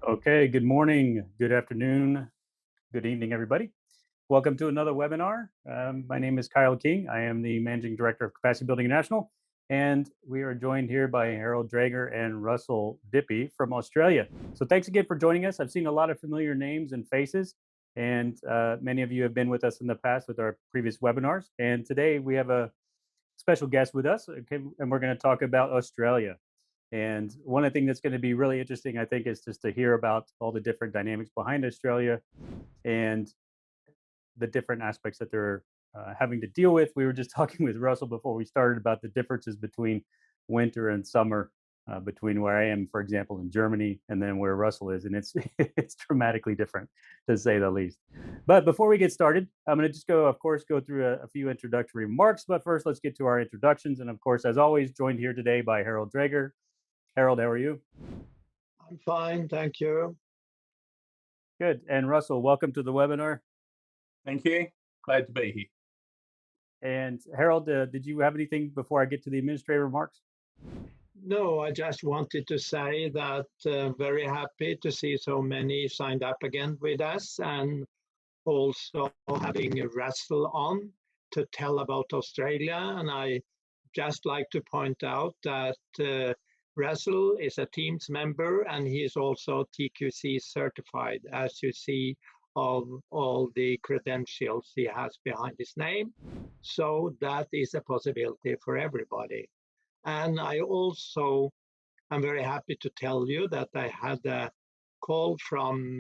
Okay, good morning, good afternoon, good evening, everybody. Welcome to another webinar. My name is Kyle King. I am the Managing Director of Capacity Building International, and we are joined here by Harold Drager and Russell Dippy from Australia. So thanks again for joining us. I've seen a lot of familiar names and faces, and many of you have been with us in the past with our previous webinars. And today we have a special guest with us, okay, and we're going to talk about Australia. And one of the things that's going to be really interesting, I think, is just to hear about all the different dynamics behind Australia and the different aspects that they're having to deal with. We were just talking with Russell before we started about the differences between winter and summer, between where I am, for example, in Germany, and then where Russell is, and it's it's dramatically different, to say the least. But before we get started, I'm going to just of course, go through a few introductory remarks. But first, let's get to our introductions. And of course, as always, joined here today by Harold Drager. Harold, how are you? I'm fine, thank you. Good. And Russell, welcome to the webinar. Thank you. Glad to be here. And Harold, did you have anything before I get to the administrative remarks? No, I just wanted to say that very happy to see so many signed up again with us, and also having Russell on to tell about Australia. And I just like to point out that Russell is a Teams member, and he is also TQC certified, as you see of all the credentials he has behind his name. So that is a possibility for everybody. And I also am very happy to tell you that I had a call from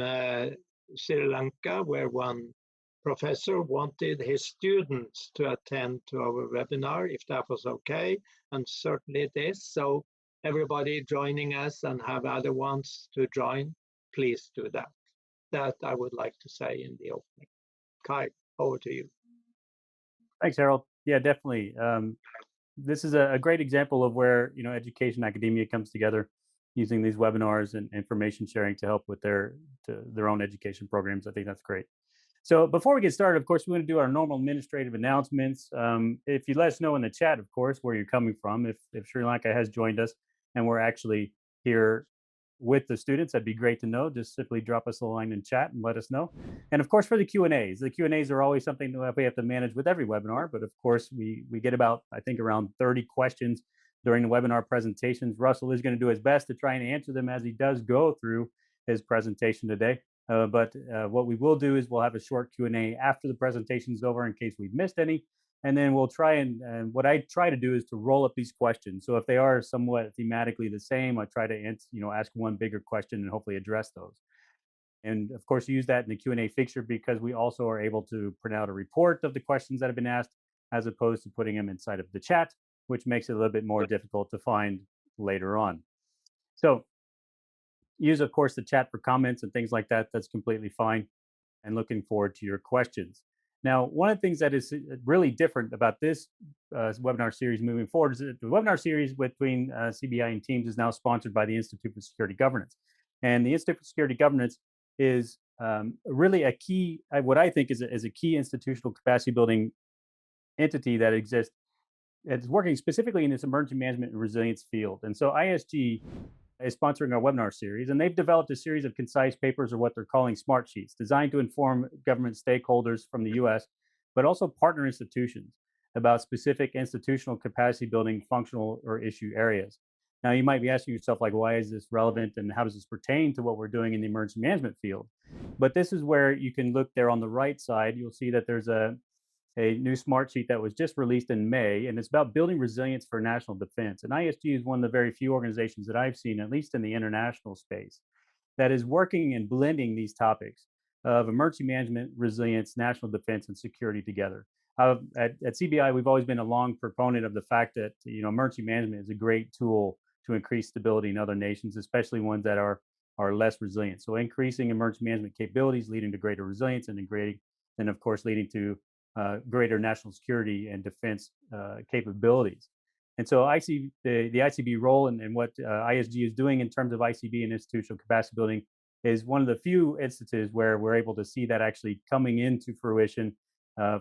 Sri Lanka, where one professor wanted his students to attend to our webinar, if that was okay, and certainly it is. So everybody joining us and have other ones to join, please do that. That I would like to say in the opening. Kai, over to you. Thanks, Harold. Yeah, definitely. This is a great example of where education academia comes together, using these webinars and information sharing to help with their own education programs. I think that's great. So before we get started, of course, we're going to do our normal administrative announcements. If you let us know in the chat, of course, where you're coming from, if Sri Lanka has joined us and we're actually here with the students, that'd be great to know. Just simply drop us a line in chat and let us know. And of course, for the Q&As are always something that we have to manage with every webinar. But of course, we get about, I think, around 30 questions during the webinar presentations. Russell is going to do his best to try and answer them as he does go through his presentation today. But what we will do is we'll have a short Q&A after the presentation is over in case we've missed any. And then we'll try and what I try to do is to roll up these questions. So if they are somewhat thematically the same, I try to ask one bigger question and hopefully address those. And of course, use that in the Q&A fixture, because we also are able to print out a report of the questions that have been asked, as opposed to putting them inside of the chat, which makes it a little bit more difficult to find later on. So use, of course, the chat for comments and things like that. That's completely fine. And looking forward to your questions. Now, one of the things that is really different about this webinar series moving forward is that the webinar series between CBI and Teams is now sponsored by the Institute for Security Governance. And the Institute for Security Governance is really a key, what I think is a key institutional capacity building entity that exists. It's working specifically in this emergency management and resilience field. And so ISG is sponsoring our webinar series, and they've developed a series of concise papers, or what they're calling smart sheets, designed to inform government stakeholders from the US, but also partner institutions, about specific institutional capacity building functional or issue areas. Now, you might be asking yourself, like, why is this relevant and how does this pertain to what we're doing in the emergency management field? But this is where you can look there on the right side. You'll see that there's a new smart sheet that was just released in May, and it's about building resilience for national defense. And ISG is one of the very few organizations that I've seen, at least in the international space, that is working and blending these topics of emergency management, resilience, national defense, and security together. At CBI, we've always been a long proponent of the fact that emergency management is a great tool to increase stability in other nations, especially ones that are less resilient. So increasing emergency management capabilities, leading to greater resilience, and of course leading to greater national security and defense capabilities. And so I see the ICB role and what ISG is doing in terms of ICB and institutional capacity building is one of the few instances where we're able to see that actually coming into fruition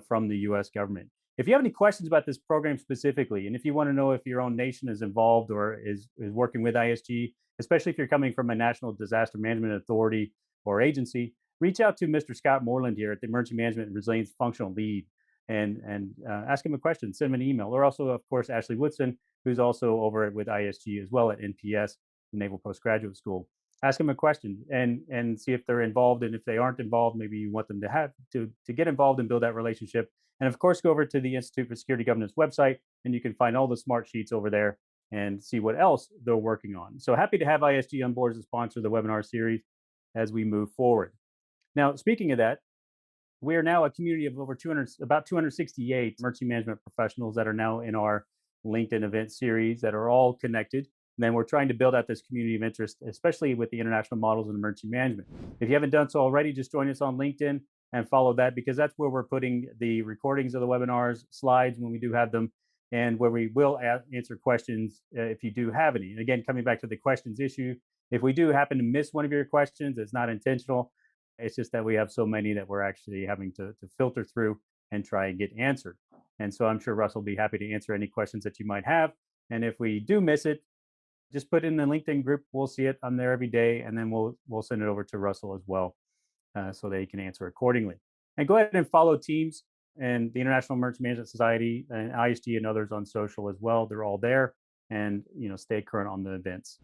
from the US government. If you have any questions about this program specifically, and if you want to know if your own nation is involved or is working with ISG, especially if you're coming from a national disaster management authority or agency, reach out to Mr. Scott Moreland here at the Emergency Management and Resilience Functional Lead and ask him a question, send him an email, or also, of course, Ashley Woodson, who's also over with ISG as well at NPS, the Naval Postgraduate School. Ask them a question and see if they're involved, and if they aren't involved, maybe you want them to have to get involved and build that relationship. And of course, go over to the Institute for Security Governance website, and you can find all the smart sheets over there and see what else they're working on. So happy to have ISG on board as a sponsor of the webinar series as we move forward. Now, speaking of that, we are now a community of over 200, about 268 emergency management professionals that are now in our LinkedIn event series that are all connected. And then we're trying to build out this community of interest, especially with the international models in emergency management. If you haven't done so already, just join us on LinkedIn and follow that, because that's where we're putting the recordings of the webinars, slides when we do have them, and where we will answer questions if you do have any. And again, coming back to the questions issue, if we do happen to miss one of your questions, it's not intentional. It's just that we have so many that we're actually having to filter through and try and get answered. And so I'm sure Russell will be happy to answer any questions that you might have. And if we do miss it, just put it in the LinkedIn group. We'll see it. I'm there every day, and then we'll send it over to Russell as well, so that he can answer accordingly. And go ahead and follow Teams and the International Emergency Management Society and ISG and others on social as well. They're all there, and stay current on the events.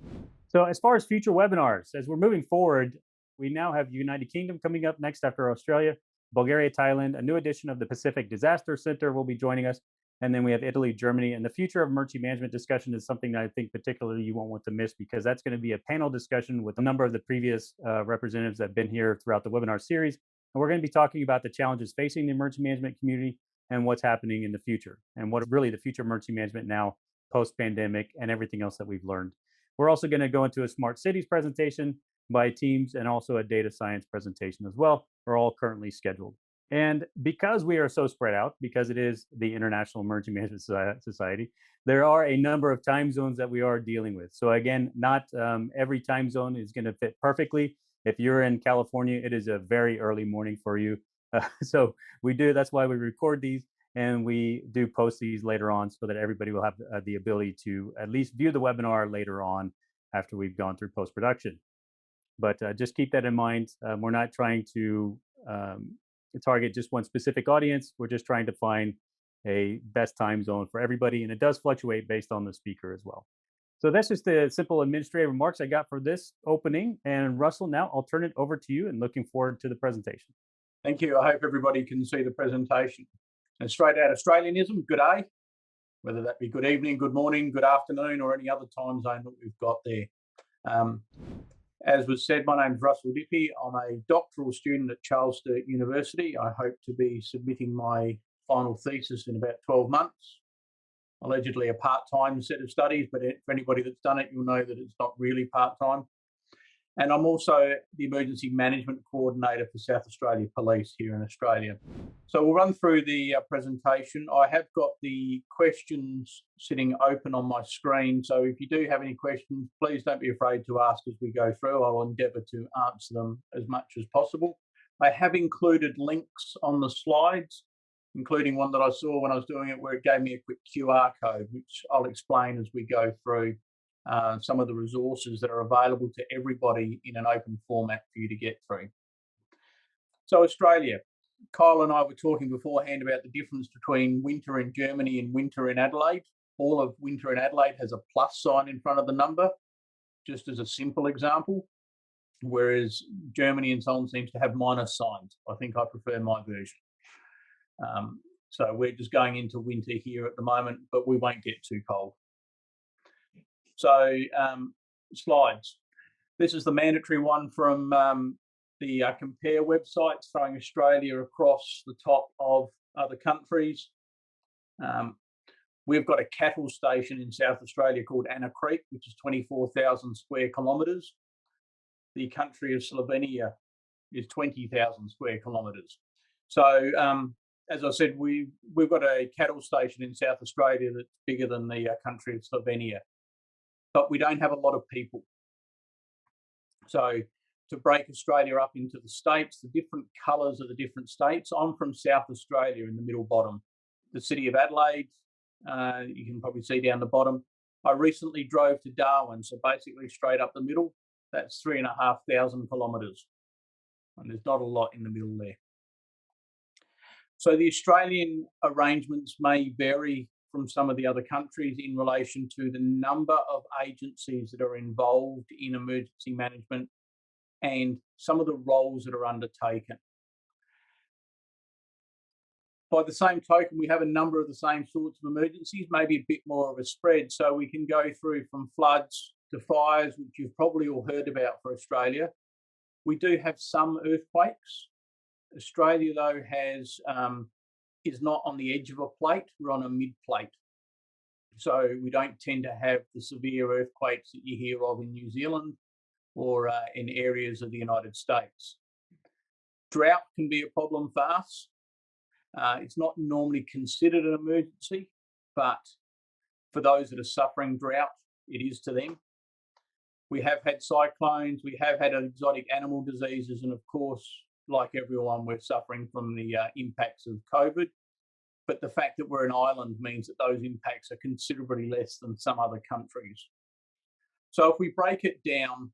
So as far as future webinars, as we're moving forward, we now have United Kingdom coming up next after Australia, Bulgaria, Thailand. A new edition of the Pacific Disaster Center will be joining us. And then we have Italy, Germany, and the future of emergency management discussion is something that I think particularly you won't want to miss, because that's going to be a panel discussion with a number of the previous representatives that have been here throughout the webinar series. And we're going to be talking about the challenges facing the emergency management community and what's happening in the future, and what really the future of emergency management now, post-pandemic, and everything else that we've learned. We're also going to go into a smart cities presentation by Teams, and also a data science presentation as well. Are all currently scheduled. And because we are so spread out, because it is the International Emergency Management Society, there are a number of time zones that we are dealing with. So again, not every time zone is going to fit perfectly. If you're in California, it is a very early morning for you. So that's why we record these, and we do post these later on, so that everybody will have the ability to at least view the webinar later on after we've gone through post-production. But just keep that in mind. We're not trying to target just one specific audience. We're just trying to find a best time zone for everybody, and it does fluctuate based on the speaker as well. So that's just the simple administrative remarks I got for this opening. And Russell, now I'll turn it over to you, and looking forward to the presentation. Thank you. I hope everybody can see the presentation. And straight out Australianism, good day, whether that be good evening, good morning, good afternoon, or any other time zone that we've got there. As was said, my name's Russell Dippy. I'm a doctoral student at Charles Sturt University. I hope to be submitting my final thesis in about 12 months. Allegedly a part-time set of studies, but for anybody that's done it, you'll know that it's not really part-time. And I'm also the Emergency Management Coordinator for South Australia Police here in Australia. So we'll run through the presentation. I have got the questions sitting open on my screen. So if you do have any questions, please don't be afraid to ask as we go through. I'll endeavour to answer them as much as possible. I have included links on the slides, including one that I saw when I was doing it, where it gave me a quick QR code, which I'll explain as we go through some of the resources that are available to everybody in an open format for you to get through. So Australia, Kyle and I were talking beforehand about the difference between winter in Germany and winter in Adelaide. All of winter in Adelaide has a plus sign in front of the number, just as a simple example, whereas Germany and so on seems to have minus signs. I think I prefer my version. So we're just going into winter here at the moment, but we won't get too cold. So slides. This is the mandatory one from the Compare website, throwing Australia across the top of other countries. We've got a cattle station in South Australia called Anna Creek, which is 24,000 square kilometres. The country of Slovenia is 20,000 square kilometres. So as I said, we've got a cattle station in South Australia that's bigger than the country of Slovenia, but we don't have a lot of people. So to break Australia up into the states, the different colours of the different states, I'm from South Australia in the middle bottom. the city of Adelaide. You can probably see down the bottom. I recently drove to Darwin, so basically straight up the middle. That's 3,500 kilometres, and there's not a lot in the middle there. So the Australian arrangements may vary from some of the other countries in relation to the number of agencies that are involved in emergency management and some of the roles that are undertaken. By the same token, we have a number of the same sorts of emergencies, maybe a bit more of a spread. So we can go through from floods to fires, which you've probably all heard about for Australia. We do have some earthquakes. Australia, though, is not on the edge of a plate. We're on a mid-plate. So we don't tend to have the severe earthquakes that you hear of in New Zealand or in areas of the United States. Drought can be a problem for us. It's not normally considered an emergency, but for those that are suffering drought, it is to them. We have had cyclones, we have had exotic animal diseases, and of course, like everyone, we're suffering from the impacts of COVID. But the fact that we're an island means that those impacts are considerably less than some other countries. So if we break it down,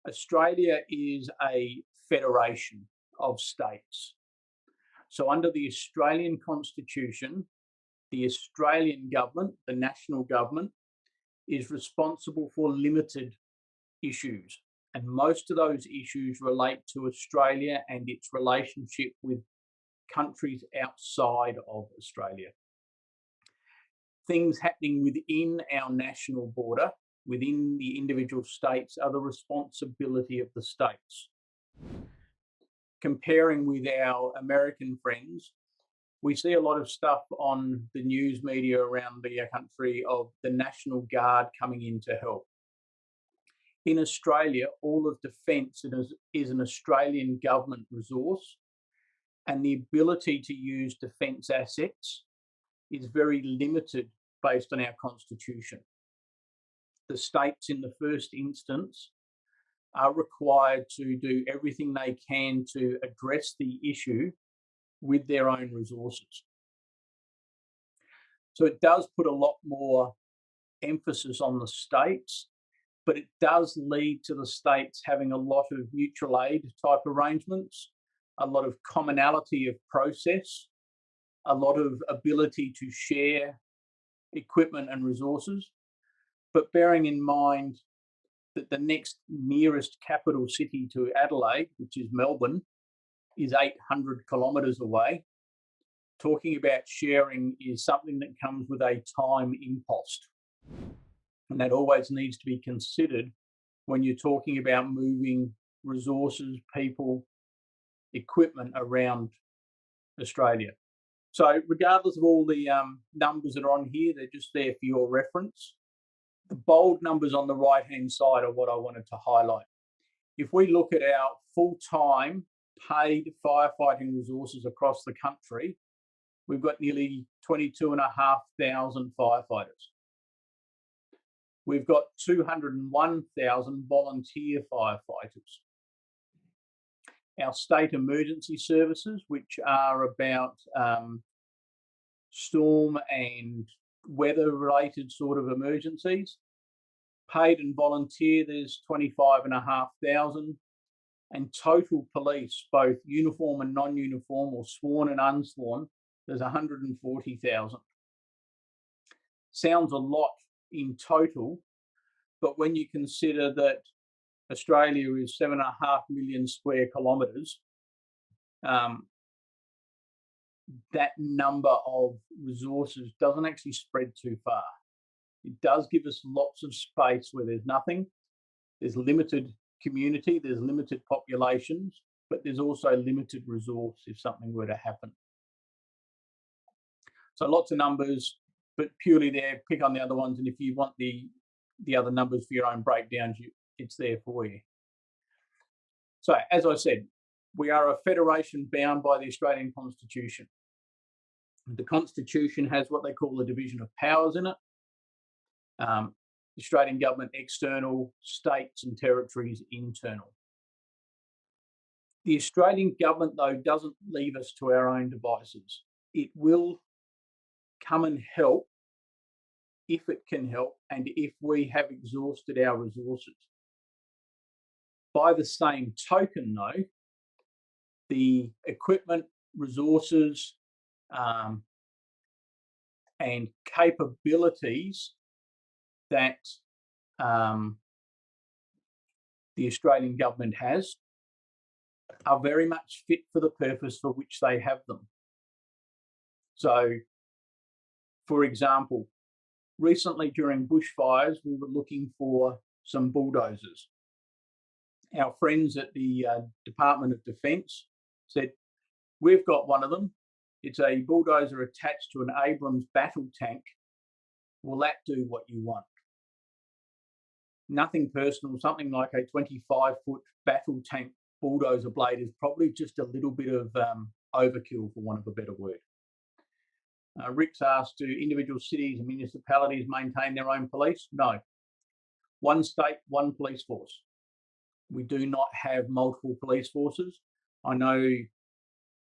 Australia is a federation of states. So under the Australian Constitution, the Australian government, the national government, is responsible for limited issues. And most of those issues relate to Australia and its relationship with countries outside of Australia. Things happening within our national border, within the individual states, are the responsibility of the states. Comparing with our American friends, we see a lot of stuff on the news media around the country of the National Guard coming in to help. In Australia, all of defence is an Australian government resource, and the ability to use defence assets is very limited based on our constitution. The states, in the first instance, are required to do everything they can to address the issue with their own resources. So it does put a lot more emphasis on the states, but it does lead to the states having a lot of mutual aid type arrangements, a lot of commonality of process, a lot of ability to share equipment and resources. But bearing in mind that the next nearest capital city to Adelaide, which is Melbourne, is 800 kilometres away, talking about sharing is something that comes with a time impost. And that always needs to be considered when you're talking about moving resources, people, equipment around Australia. So regardless of all the numbers that are on here, they're just there for your reference. The bold numbers on the right-hand side are what I wanted to highlight. If we look at our full-time paid firefighting resources across the country, we've got nearly 22,500 firefighters. We've got 201,000 volunteer firefighters. Our state emergency services, which are about storm and weather-related sort of emergencies, paid and volunteer, there's 25,500, and total police, both uniform and non-uniform, or sworn and unsworn, there's 140,000. Sounds a lot in total, but when you consider that Australia is 7.5 million square kilometres, that number of resources doesn't actually spread too far. It does give us lots of space where there's nothing. There's limited community, there's limited populations, but there's also limited resource if something were to happen. So lots of numbers, but purely there, pick on the other ones, and if you want the other numbers for your own breakdowns, it's there for you. So as I said, we are a federation bound by the Australian Constitution. The Constitution has what they call a division of powers in it. Australian government external, states and territories internal. The Australian government, though, doesn't leave us to our own devices. It will come and help if it can help and if we have exhausted our resources. By the same token, though, the equipment, resources, and capabilities that the Australian government has are very much fit for the purpose for which they have them. So, for example, recently during bushfires, we were looking for some bulldozers. Our friends at the Department of Defence said, we've got one of them. It's a bulldozer attached to an Abrams battle tank. Will that do what you want? Nothing personal, something like a 25-foot battle tank bulldozer blade is probably just a little bit of overkill, for want of a better word. Rick's asked, do individual cities and municipalities maintain their own police? No. One state, one police force. We do not have multiple police forces. I know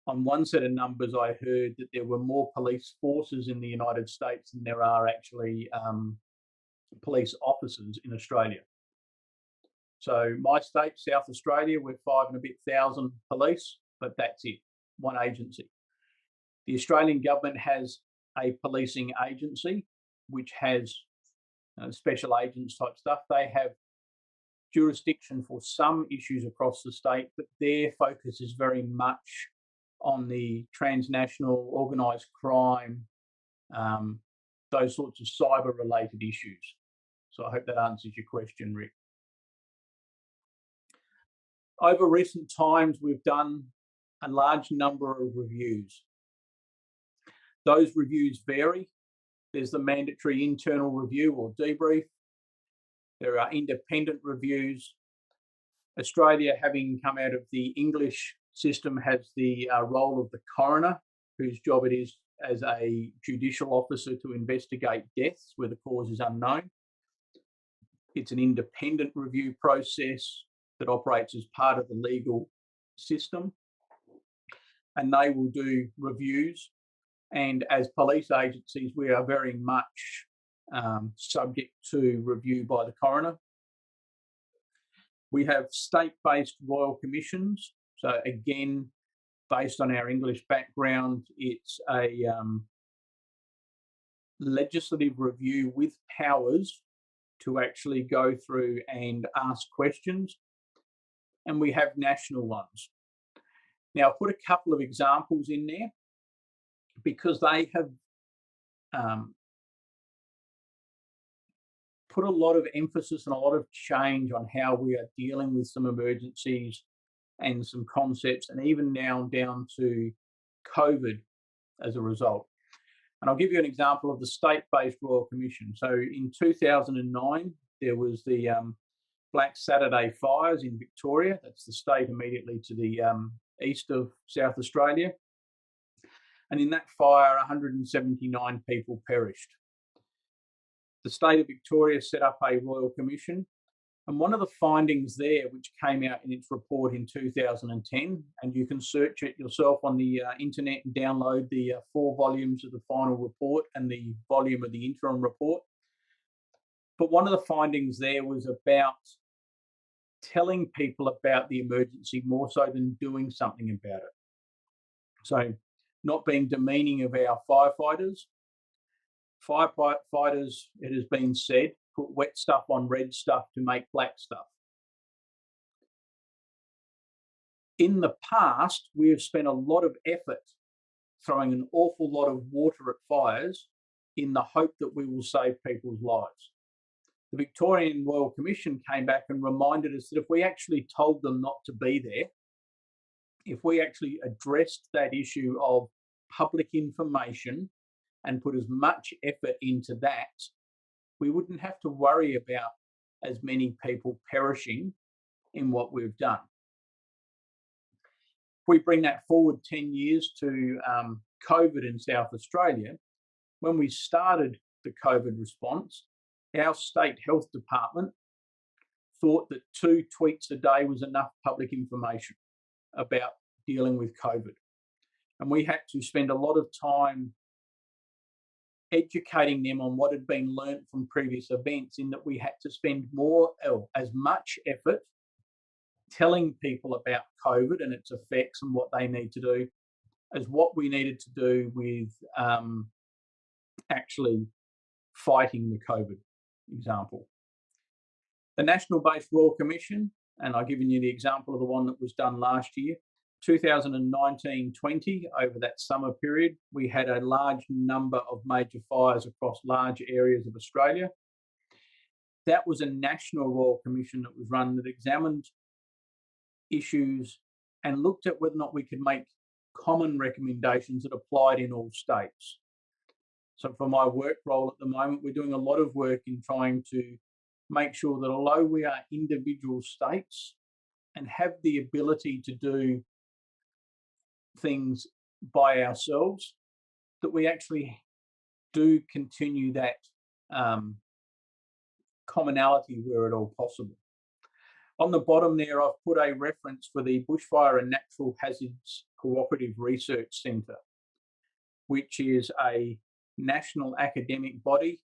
on one set of numbers I heard that there were more police forces in the United States than there are actually police officers in Australia. So my state, South Australia, we're 5,000 and a bit police, but that's it, one agency. The Australian government has a policing agency which has special agents type stuff. They have jurisdiction for some issues across the state, but their focus is very much on the transnational organised crime, those sorts of cyber-related issues. So I hope that answers your question, Rick. Over recent times, we've done a large number of reviews. Those reviews vary. There's the mandatory internal review or debrief. There are independent reviews. Australia, having come out of the English system, has the role of the coroner, whose job it is as a judicial officer to investigate deaths where the cause is unknown. It's an independent review process that operates as part of the legal system, and they will do reviews. And as police agencies, we are very much subject to review by the coroner. We have state-based royal commissions. So again, based on our English background, it's a legislative review with powers to actually go through and ask questions. And we have national ones. Now, I've put a couple of examples in there because they have put a lot of emphasis and a lot of change on how we are dealing with some emergencies and some concepts, and even now down to COVID as a result. And I'll give you an example of the state-based Royal Commission. So in 2009, there was the Black Saturday fires in Victoria. That's the state immediately to the east of South Australia. And in that fire, 179 people perished. The state of Victoria set up a Royal Commission. And one of the findings there, which came out in its report in 2010, and you can search it yourself on the internet and download the 4 volumes of the final report and the volume of the interim report. But one of the findings there was about telling people about the emergency more so than doing something about it. So not being demeaning of our firefighters. Firefighters, it has been said, put wet stuff on red stuff to make black stuff. In the past, we have spent a lot of effort throwing an awful lot of water at fires in the hope that we will save people's lives. The Victorian Royal Commission came back and reminded us that if we actually told them not to be there, if we actually addressed that issue of public information and put as much effort into that, we wouldn't have to worry about as many people perishing in what we've done. If we bring that forward 10 years to COVID in South Australia, when we started the COVID response, our state health department thought that 2 tweets a day was enough public information about dealing with COVID. And we had to spend a lot of time educating them on what had been learnt from previous events, in that we had to spend more, or as much effort telling people about COVID and its effects and what they need to do, as what we needed to do with actually fighting the COVID example. The National Based Royal Commission, and I've given you the example of the one that was done last year, 2019-20, over that summer period, we had a large number of major fires across large areas of Australia. That was a national royal commission that was run that examined issues and looked at whether or not we could make common recommendations that applied in all states. So for my work role at the moment, we're doing a lot of work in trying to make sure that although we are individual states and have the ability to do things by ourselves, that we actually do continue that commonality where at all possible. On the bottom there, I've put a reference for the Bushfire and Natural Hazards Cooperative Research Centre, which is a national academic body.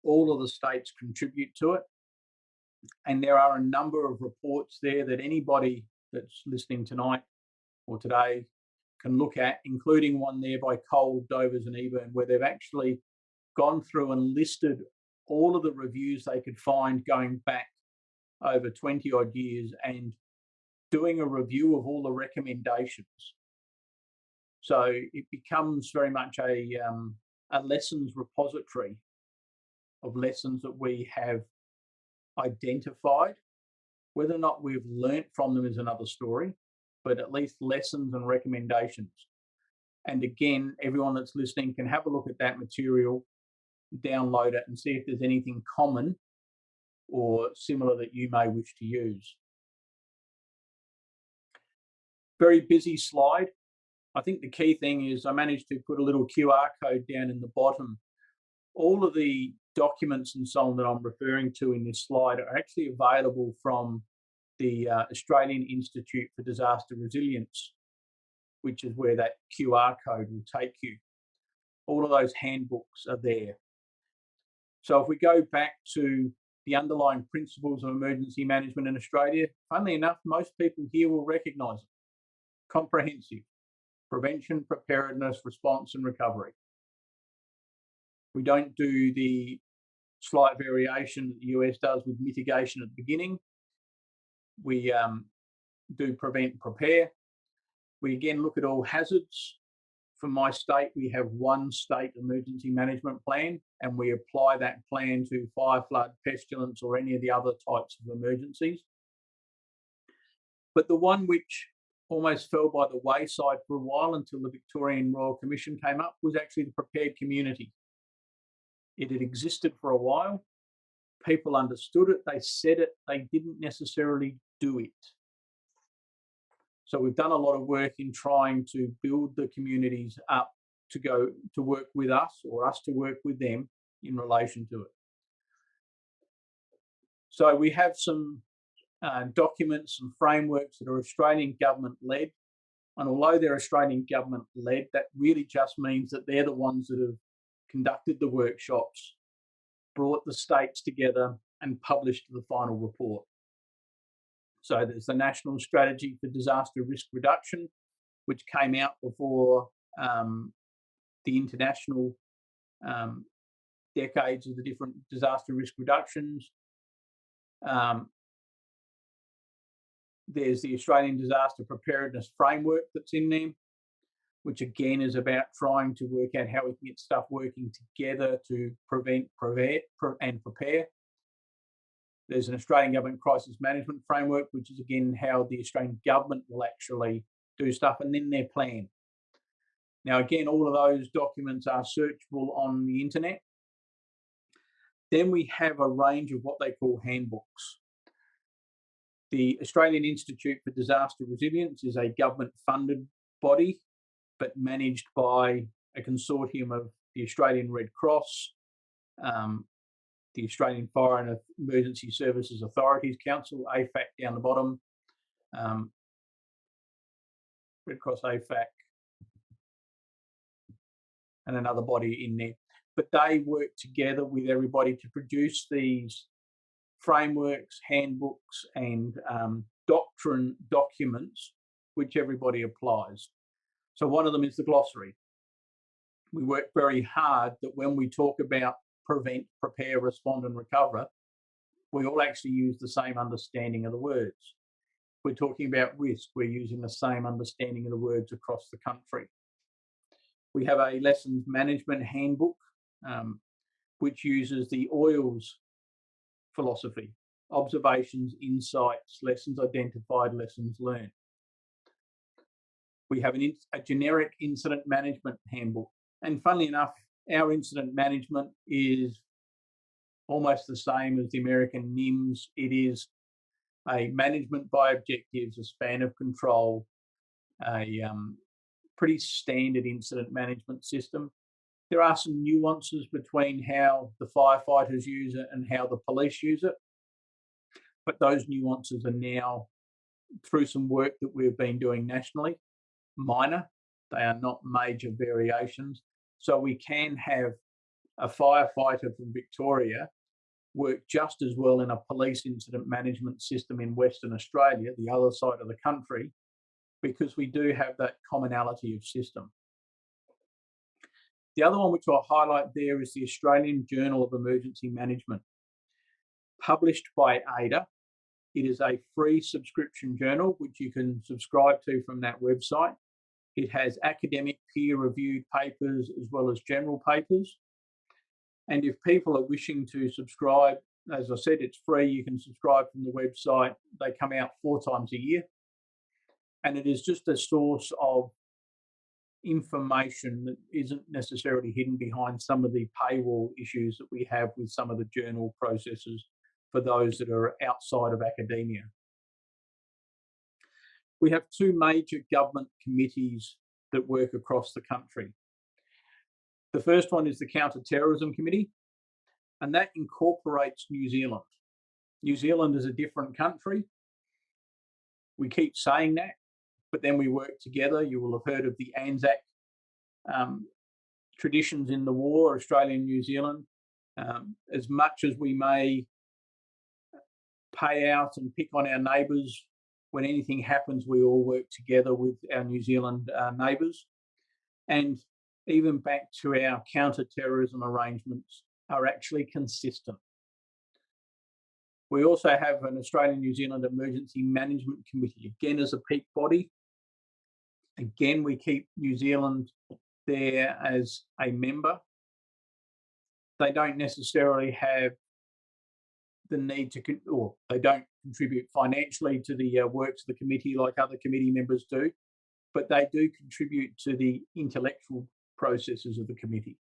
All of the states contribute to it. And there are a number of reports there that anybody that's listening tonight or today can look at, including one there by Cole, Dovers and Eburn, where they've actually gone through and listed all of the reviews they could find going back over 20 odd years and doing a review of all the recommendations. So it becomes very much a lessons repository of lessons that we have identified. Whether or not we've learnt from them is another story, but at least lessons and recommendations. And again, everyone that's listening can have a look at that material, download it and see if there's anything common or similar that you may wish to use. Very busy slide. I think the key thing is I managed to put a little QR code down in the bottom. All of the documents and so on that I'm referring to in this slide are actually available from the Australian Institute for Disaster Resilience, which is where that QR code will take you. All of those handbooks are there. So if we go back to the underlying principles of emergency management in Australia, funnily enough, most people here will recognise it. Comprehensive: prevention, preparedness, response and recovery. We don't do the slight variation that the US does with mitigation at the beginning. We do prevent and prepare. We again look at all hazards. For my state, we have one state emergency management plan, and we apply that plan to fire, flood, pestilence, or any of the other types of emergencies. But the one which almost fell by the wayside for a while until the Victorian Royal Commission came up was actually the prepared community. It had existed for a while. People understood it, they said it, they didn't necessarily do it. So we've done a lot of work in trying to build the communities up to go to work with us, or us to work with them in relation to it. So we have some documents and frameworks that are Australian government led. And although they're Australian government led, that really just means that they're the ones that have conducted the workshops, brought the states together and published the final report. So there's the National Strategy for Disaster Risk Reduction, which came out before the international decades of the different disaster risk reductions. There's the Australian Disaster Preparedness Framework that's in there, which again is about trying to work out how we can get stuff working together to prevent, and prepare. There's an Australian Government Crisis Management Framework, which is again how the Australian government will actually do stuff, and then their plan. Now, again, all of those documents are searchable on the internet. Then we have a range of what they call handbooks. The Australian Institute for Disaster Resilience is a government-funded body, but managed by a consortium of the Australian Red Cross, the Australian Fire and Emergency Services Authorities Council, AFAC down the bottom, Red Cross, AFAC, and another body in there. but they work together with everybody to produce these frameworks, handbooks, and doctrine documents which everybody applies. So one of them is the glossary. We work very hard that when we talk about prevent, prepare, respond, and recover, we all actually use the same understanding of the words. We're talking about risk, we're using the same understanding of the words across the country. We have a lessons management handbook, which uses the OILS philosophy: observations, insights, lessons identified, lessons learned. We have a generic incident management handbook. And funnily enough, our incident management is almost the same as the American NIMS. It is a management by objectives, a span of control, a pretty standard incident management system. There are some nuances between how the firefighters use it and how the police use it, but those nuances are now, through some work that we've been doing nationally, minor. They are not major variations. So we can have a firefighter from Victoria work just as well in a police incident management system in Western Australia, the other side of the country, because we do have that commonality of system. The other one which I'll highlight there is the Australian Journal of Emergency Management, published by AIDA. It is a free subscription journal which you can subscribe to from that website. It has academic peer-reviewed papers as well as general papers. And if people are wishing to subscribe, as I said, it's free. You can subscribe from the website. They come out 4 times a year. And it is just a source of information that isn't necessarily hidden behind some of the paywall issues that we have with some of the journal processes for those that are outside of academia. We have 2 major government committees that work across the country. The first one is the Counter-Terrorism Committee, and that incorporates New Zealand. New Zealand is a different country. We keep saying that, but then we work together. You will have heard of the ANZUS traditions in the war, Australia and New Zealand. As much as we may pay out and pick on our neighbours, when anything happens, we all work together with our New Zealand neighbours. And even back to our counter-terrorism arrangements are actually consistent. We also have an Australian-New Zealand Emergency Management Committee, again as a peak body. Again, we keep New Zealand there as a member. They don't necessarily have the need to, or they don't contribute financially to the works of the committee like other committee members do, but they do contribute to the intellectual processes of the committee.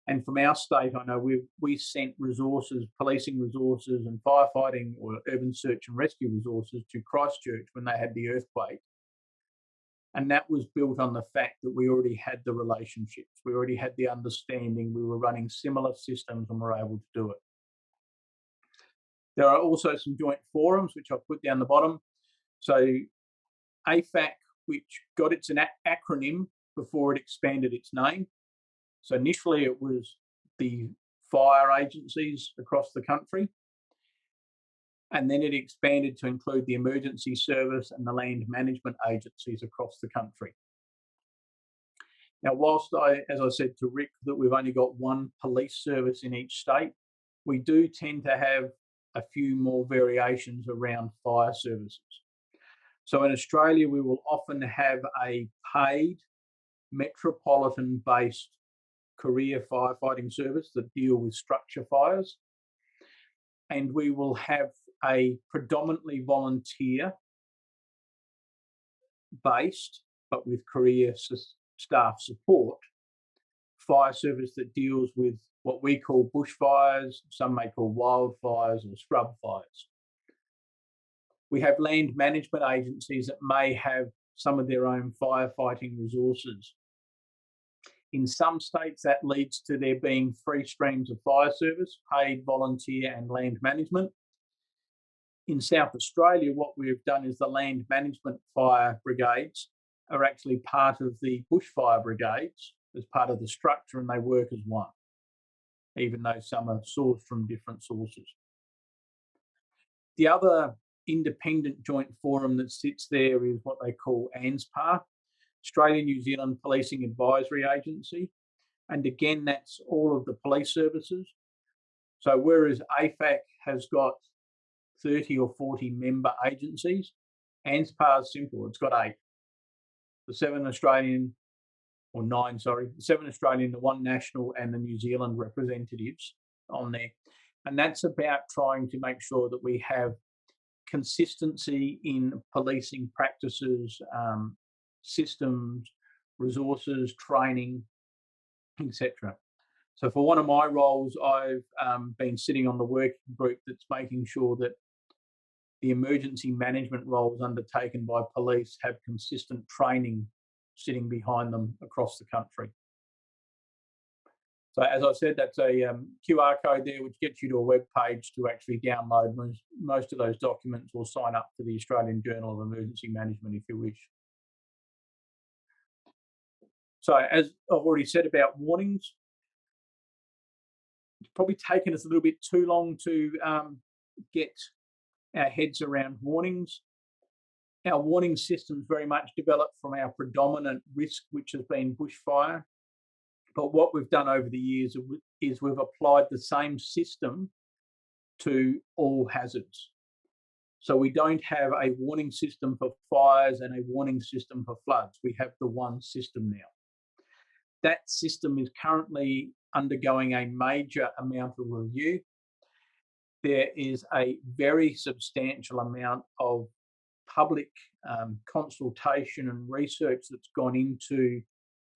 And from our state, I know we sent resources, policing resources and firefighting or urban search and rescue resources to Christchurch when they had the earthquake. And that was built on the fact that we already had the relationships, we already had the understanding, we were running similar systems and were able to do it. There are also some joint forums, which I've put down the bottom. So AFAC, which got its acronym before it expanded its name. So initially it was the fire agencies across the country. And then it expanded to include the emergency service and the land management agencies across the country. Now, whilst as I said to Rick, that we've only got 1 police service in each state, we do tend to have a few more variations around fire services. So in Australia, we will often have a paid metropolitan-based career firefighting service that deal with structure fires. And we will have a predominantly volunteer-based, but with career staff support, fire service that deals with what we call bushfires, some may call wildfires or scrub fires. We have land management agencies that may have some of their own firefighting resources. In some states, that leads to there being 3 streams of fire service, paid, volunteer and land management. In South Australia, what we've done is the land management fire brigades are actually part of the bushfire brigades as part of the structure, and they work as one. even though some are sourced from different sources. The other independent joint forum that sits there is what they call ANZPA, Australia New Zealand Policing Advisory Agency. And again, that's all of the police services. So whereas AFAC has got 30 or 40 member agencies, ANZPA is simple. It's got 8. The 7 Australian, or 9, sorry, the 7 Australian, the 1 national and the New Zealand representatives on there. And that's about trying to make sure that we have consistency in policing practices, systems, resources, training, etc. So for one of my roles, I've been sitting on the working group that's making sure that the emergency management roles undertaken by police have consistent training sitting behind them across the country. So as I said, that's a QR code there which gets you to a web page to actually download most of those documents, or sign up for the Australian Journal of Emergency Management if you wish. So as I've already said about warnings, it's probably taken us a little bit too long to get our heads around warnings. Our warning system's very much developed from our predominant risk, which has been bushfire. But what we've done over the years is we've applied the same system to all hazards. So we don't have a warning system for fires and a warning system for floods. We have the one system now. That system is currently undergoing a major amount of review. There is a very substantial amount of public consultation and research that's gone into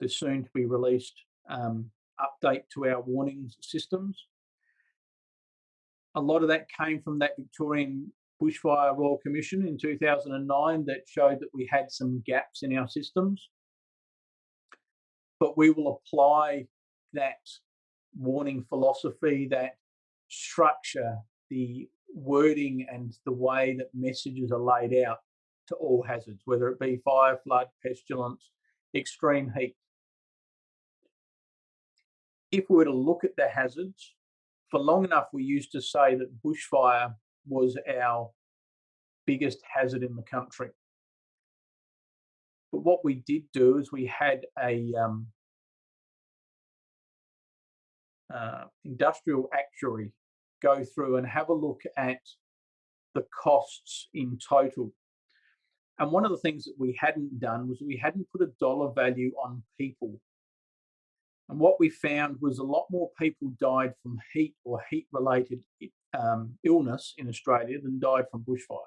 the soon to be released update to our warnings systems. A lot of that came from that Victorian Bushfire Royal Commission in 2009 that showed that we had some gaps in our systems. But we will apply that warning philosophy, that structure, the wording and the way that messages are laid out to all hazards, whether it be fire, flood, pestilence, extreme heat. If we were to look at the hazards, for long enough we used to say that bushfire was our biggest hazard in the country. But what we did do is we had a industrial actuary go through and have a look at the costs in total. And one of the things that we hadn't done was we hadn't put a dollar value on people. And what we found was a lot more people died from heat or heat-related illness in Australia than died from bushfire.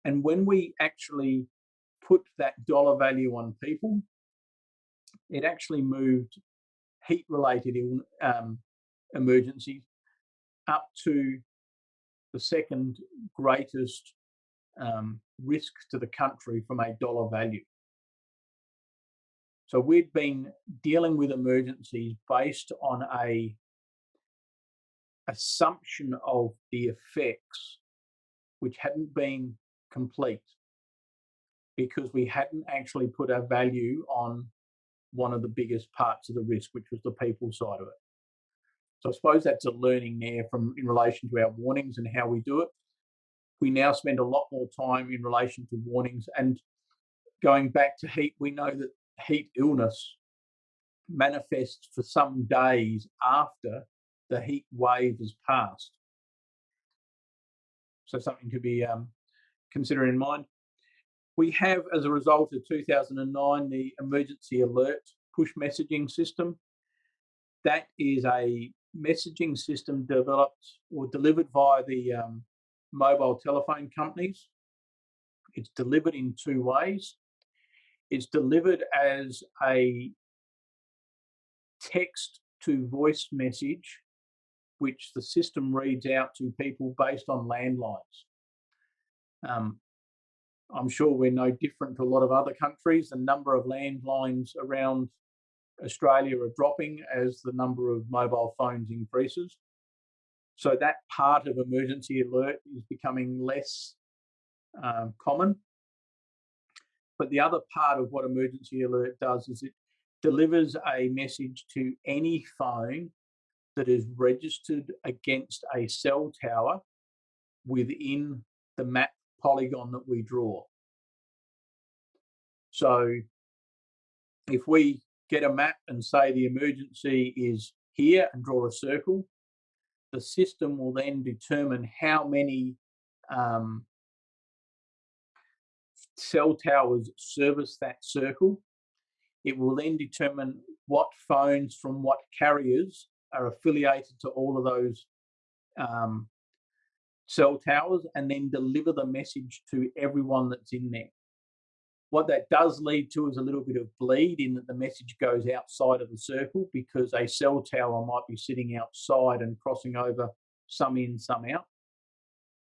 And when we actually put that dollar value on people, it actually moved heat-related emergencies up to the second greatest risk to the country from a dollar value. So we'd been dealing with emergencies based on a assumption of the effects which hadn't been complete, because we hadn't actually put our value on one of the biggest parts of the risk, which was the people side of it. So I suppose that's a learning there in relation to our warnings and how we do it. We now spend a lot more time in relation to warnings, and going back to heat, we know that heat illness manifests for some days after the heat wave has passed. So something to be considered in mind. We have, as a result of 2009, the emergency alert push messaging system. That is a messaging system developed or delivered via the mobile telephone companies. It's delivered in 2 ways. It's delivered as a text to voice message, which the system reads out to people based on landlines. I'm sure we're no different to a lot of other countries. The number of landlines around Australia are dropping as the number of mobile phones increases. So that part of emergency alert is becoming less common. But the other part of what emergency alert does is it delivers a message to any phone that is registered against a cell tower within the map polygon that we draw. So if we get a map and say the emergency is here and draw a circle, the system will then determine how many cell towers service that circle. It will then determine what phones from what carriers are affiliated to all of those cell towers, and then deliver the message to everyone that's in there. What that does lead to is a little bit of bleed in that the message goes outside of the circle, because a cell tower might be sitting outside and crossing over, some in, some out.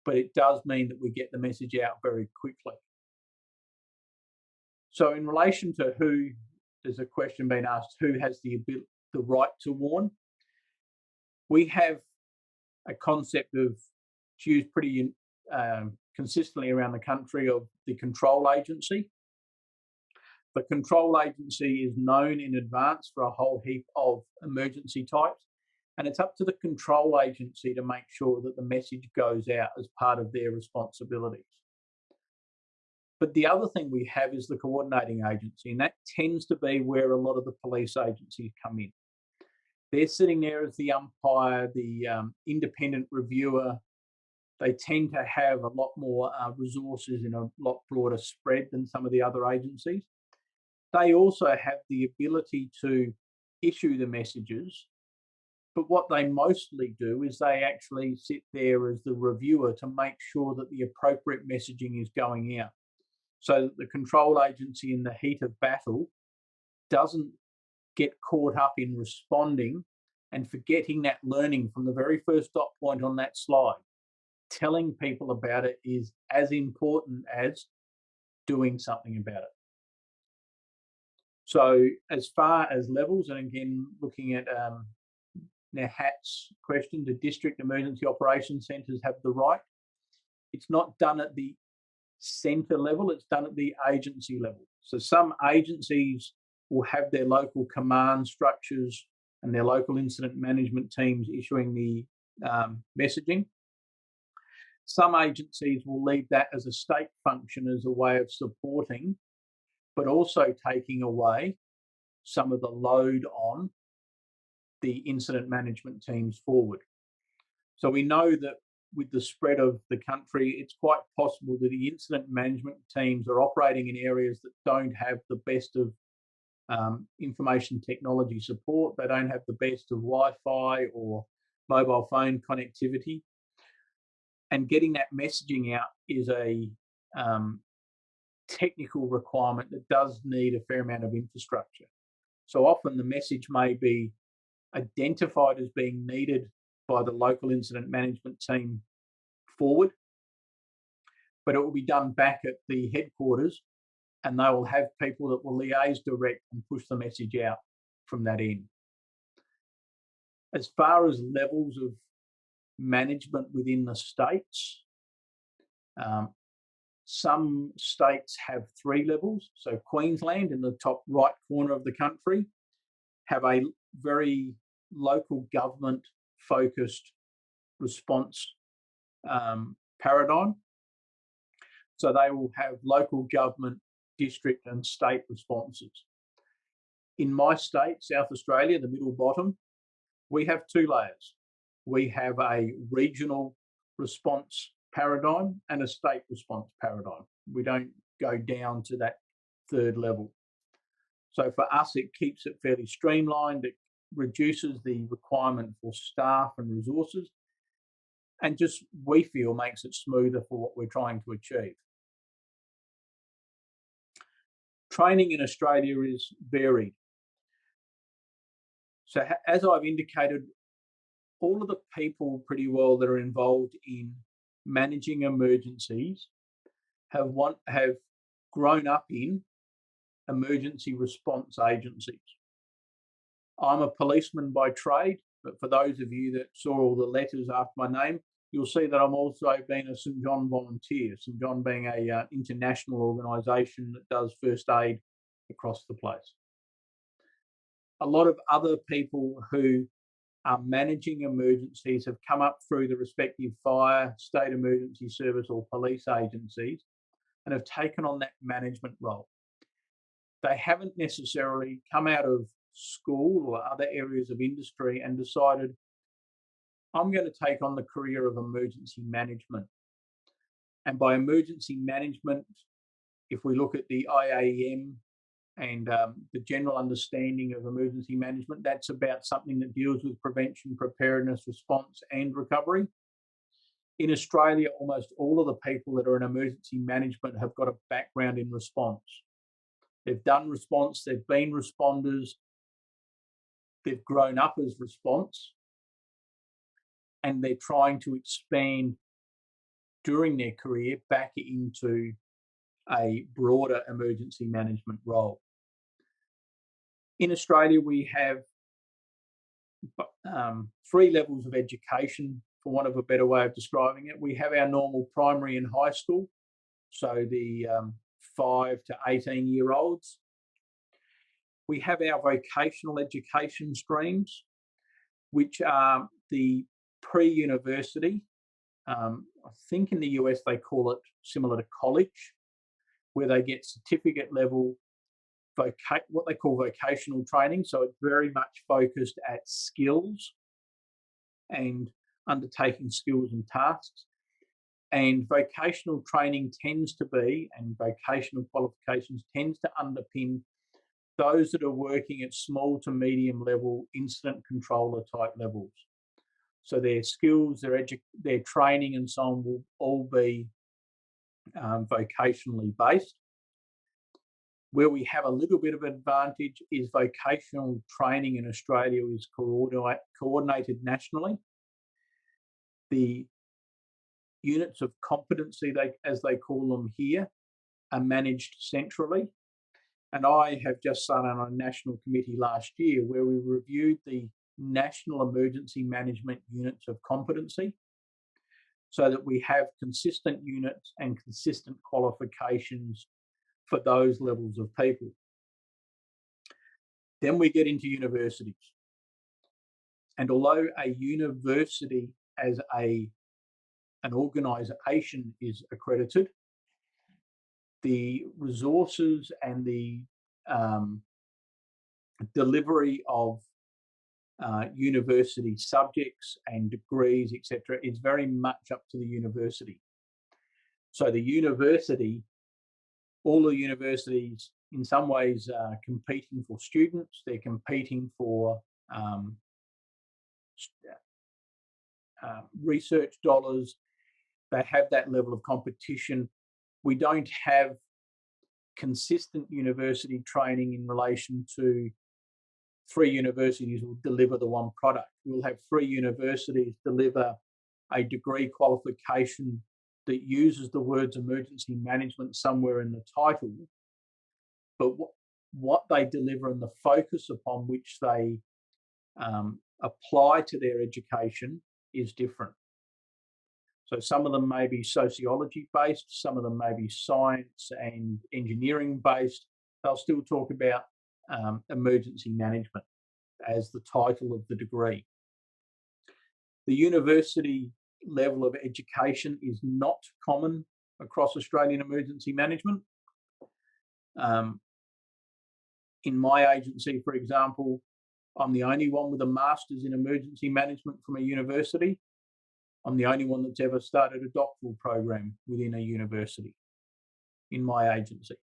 But it does mean that we get the message out very quickly. So in relation to who, there's a question being asked, who has the right to warn? We have a concept of, it's used pretty consistently around the country, of the control agency. The control agency is known in advance for a whole heap of emergency types, and it's up to the control agency to make sure that the message goes out as part of their responsibilities. But the other thing we have is the coordinating agency, and that tends to be where a lot of the police agencies come in. They're sitting there as the umpire, the independent reviewer. They tend to have a lot more resources in a lot broader spread than some of the other agencies. They also have the ability to issue the messages, but what they mostly do is they actually sit there as the reviewer to make sure that the appropriate messaging is going out, so that the control agency in the heat of battle doesn't get caught up in responding and forgetting that learning from the very first dot point on that slide. Telling people about it is as important as doing something about it. So as far as levels, and again, looking at now Hat's question, do district emergency operations centres have the right? It's not done at the centre level, it's done at the agency level. So some agencies will have their local command structures and their local incident management teams issuing the messaging. Some agencies will leave that as a state function, as a way of supporting, but also taking away some of the load on the incident management teams forward. So we know that with the spread of the country, it's quite possible that the incident management teams are operating in areas that don't have the best of information technology support. They don't have the best of Wi-Fi or mobile phone connectivity. And getting that messaging out is a technical requirement that does need a fair amount of infrastructure. So often the message may be identified as being needed by the local incident management team forward, but it will be done back at the headquarters, and they will have people that will liaise direct and push the message out from that end. As far as levels of management within the states, some states have 3 levels. So Queensland, in the top right corner of the country, have a very local government focused response paradigm. So they will have local government, district and state responses. In my state, South Australia, the middle bottom, we have 2 layers. We have a regional response paradigm and a state response paradigm. We don't go down to that 3rd level. So for us, it keeps it fairly streamlined. It reduces the requirement for staff and resources, and just, we feel, makes it smoother for what we're trying to achieve. Training in Australia is varied. So as I've indicated, all of the people pretty well that are involved in managing emergencies have grown up in emergency response agencies. I'm a policeman by trade, but for those of you that saw all the letters after my name, you'll see that I'm also been a St John volunteer, St John being an international organisation that does first aid across the place. A lot of other people who are managing emergencies, have come up through the respective fire, state emergency service or police agencies and have taken on that management role. They haven't necessarily come out of school or other areas of industry and decided, I'm going to take on the career of emergency management. And by emergency management, if we look at the IAM and the general understanding of emergency management, that's about something that deals with prevention, preparedness, response and recovery. In Australia, almost all of the people that are in emergency management have got a background in response. They've done response, they've been responders, they've grown up as response, and they're trying to expand during their career back into a broader emergency management role. In Australia, we have 3 levels of education, for want of a better way of describing it. We have our normal primary and high school, so the 5 to 18-year-olds. We have our vocational education streams, which are the pre-university. I think in the US they call it similar to college, where they get certificate level what they call vocational training. So it's very much focused at skills and undertaking skills and tasks. And vocational training tends to be, and vocational qualifications tends to underpin those that are working at small to medium level incident controller type levels. So their skills, their training and so on will all be vocationally based. Where we have a little bit of advantage is vocational training in Australia is coordinated nationally. The units of competency, as they call them here, are managed centrally. And I have just sat on a national committee last year where we reviewed the national emergency management units of competency so that we have consistent units and consistent qualifications for those levels of people. Then we get into universities. And although a university as an organisation is accredited, the resources and the delivery of university subjects and degrees, etc., is very much up to the university. So the university, all the universities in some ways are competing for students, they're competing for research dollars, they have that level of competition. We don't have consistent university training in relation to 3 universities will deliver the one product. We'll have 3 universities deliver a degree qualification that uses the words emergency management somewhere in the title, but what they deliver and the focus upon which they apply to their education is different. So some of them may be sociology based, some of them may be science and engineering based. They'll still talk about emergency management as the title of the degree. The university level of education is not common across Australian emergency management. In my agency, for example, I'm the only one with a master's in emergency management from a university. I'm the only one that's ever started a doctoral program within a university in my agency.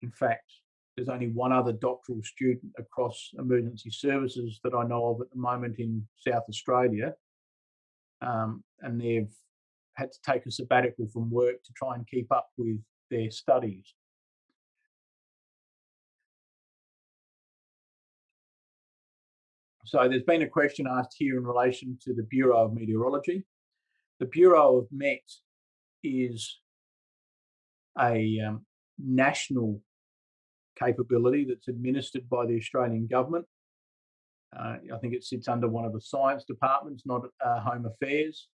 In fact, there's only one other doctoral student across emergency services that I know of at the moment in South Australia, and they've had to take a sabbatical from work to try and keep up with their studies. So there's been a question asked here in relation to the Bureau of Meteorology. The Bureau of Met is a national capability that's administered by the Australian government. I think it sits under one of the science departments, not Home Affairs.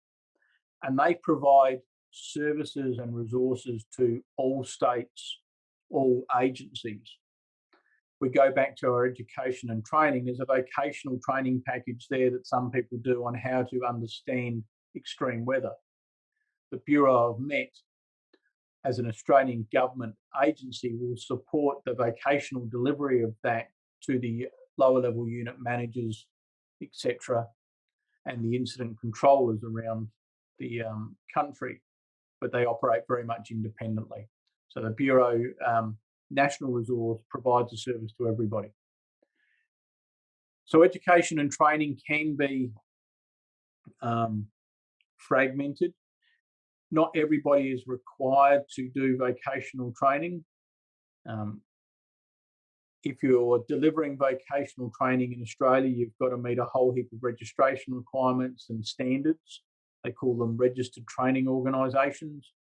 And they provide services and resources to all states, all agencies. we go back to our education and training, there's a vocational training package there that some people do on how to understand extreme weather. The Bureau of Met, as an Australian government agency, will support the vocational delivery of that to the lower level unit managers, etc., and the incident controllers around the country, but they operate very much independently. So the Bureau national resource provides a service to everybody. So education and training can be fragmented. Not everybody is required to do vocational training. If you're delivering vocational training in Australia, you've got to meet a whole heap of registration requirements and standards. They call them registered training organisations.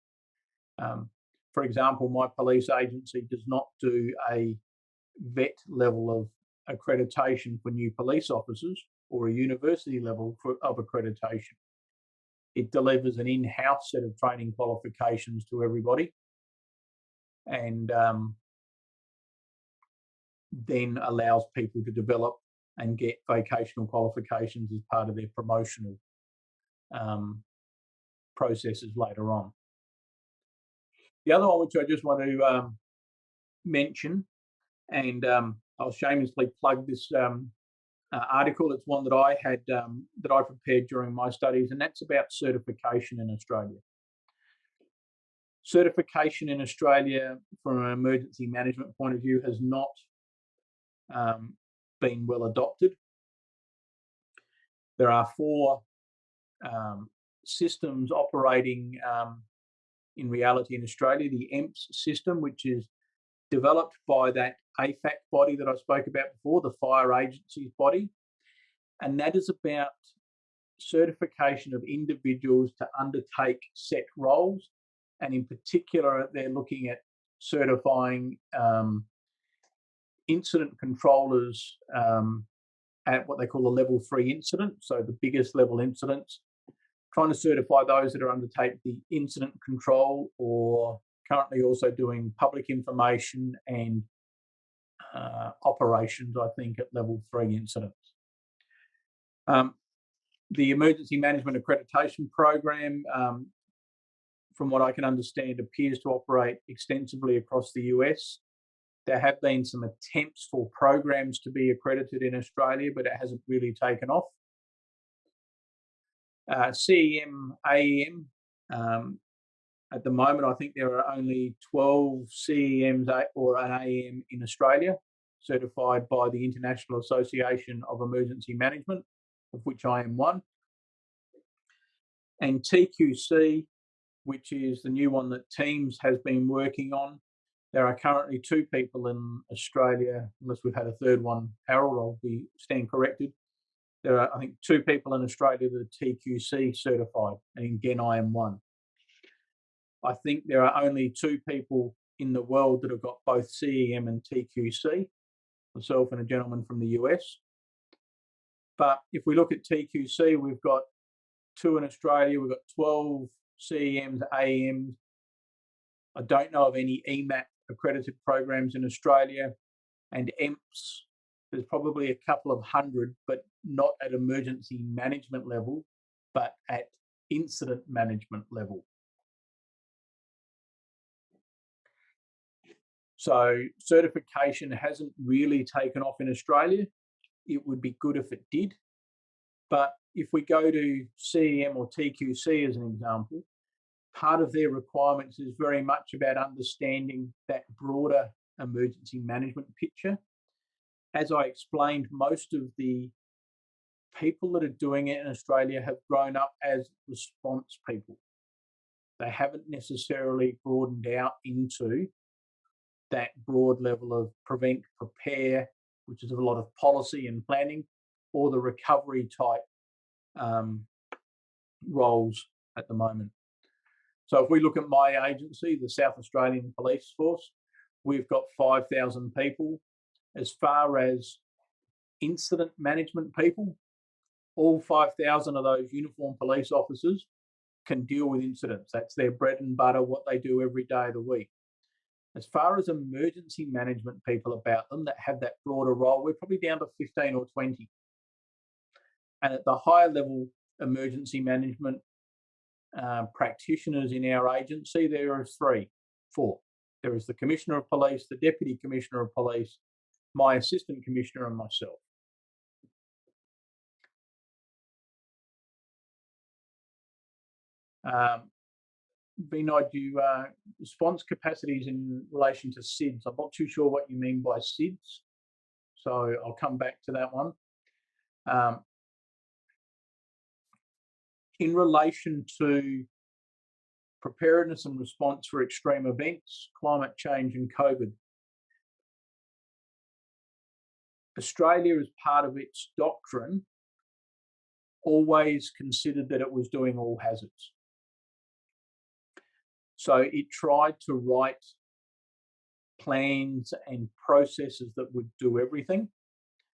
For example, my police agency does not do a vet level of accreditation for new police officers or a university level of accreditation. It delivers an in-house set of training qualifications to everybody, and then allows people to develop and get vocational qualifications as part of their promotional processes later on. The other one which I just want to mention, and I'll shamelessly plug this article. It's one that I had that I prepared during my studies, and that's about certification in Australia. Certification in Australia, from an emergency management point of view, has not been well adopted. There are 4 systems operating in reality in Australia. The EMPS system, which is developed by that AFAC body that I spoke about before, the fire agencies body, and that is about certification of individuals to undertake set roles, and in particular they're looking at certifying incident controllers at what they call a level 3 incident, so the biggest level incidents, trying to certify those that are undertake the incident control, or currently also doing public information and operations, I think, at level 3 incidents. The Emergency Management Accreditation Program, from what I can understand, appears to operate extensively across the US. There have been some attempts for programs to be accredited in Australia, but it hasn't really taken off. CEM, AEM, at the moment, I think there are only 12 CEMs or an AEM in Australia, certified by the International Association of Emergency Management, of which I am one. And TQC, which is the new one that Teams has been working on. There are currently 2 people in Australia, unless we've had a third one, Harold, I'll stand corrected. There are, I think, 2 people in Australia that are TQC certified, and again, I am one. I think there are only 2 people in the world that have got both CEM and TQC, myself and a gentleman from the US. But if we look at TQC, we've got 2 in Australia, we've got 12 CEMs, AEMs. I don't know of any EMAP accredited programs in Australia, and EMPS, there's probably a couple of hundred, but not at emergency management level, but at incident management level. So certification hasn't really taken off in Australia. It would be good if it did. But if we go to CEM or TQC as an example, part of their requirements is very much about understanding that broader emergency management picture. As I explained, most of the people that are doing it in Australia have grown up as response people. They haven't necessarily broadened out into that broad level of prevent, prepare, which is a lot of policy and planning, or the recovery type roles at the moment. So if we look at my agency, the South Australian Police Force, we've got 5,000 people. As far as incident management people, all 5,000 of those uniformed police officers can deal with incidents. That's their bread and butter, what they do every day of the week. As far as emergency management people about them that have that broader role, we're probably down to 15 or 20. And at the higher level emergency management practitioners in our agency, there are 4. There is the Commissioner of Police, the Deputy Commissioner of Police, my Assistant Commissioner and myself. Vinod, you response capacities in relation to SIDS. I'm not too sure what you mean by SIDS, so I'll come back to that one. In relation to preparedness and response for extreme events, climate change and COVID, Australia, as part of its doctrine, always considered that it was doing all hazards. So it tried to write plans and processes that would do everything,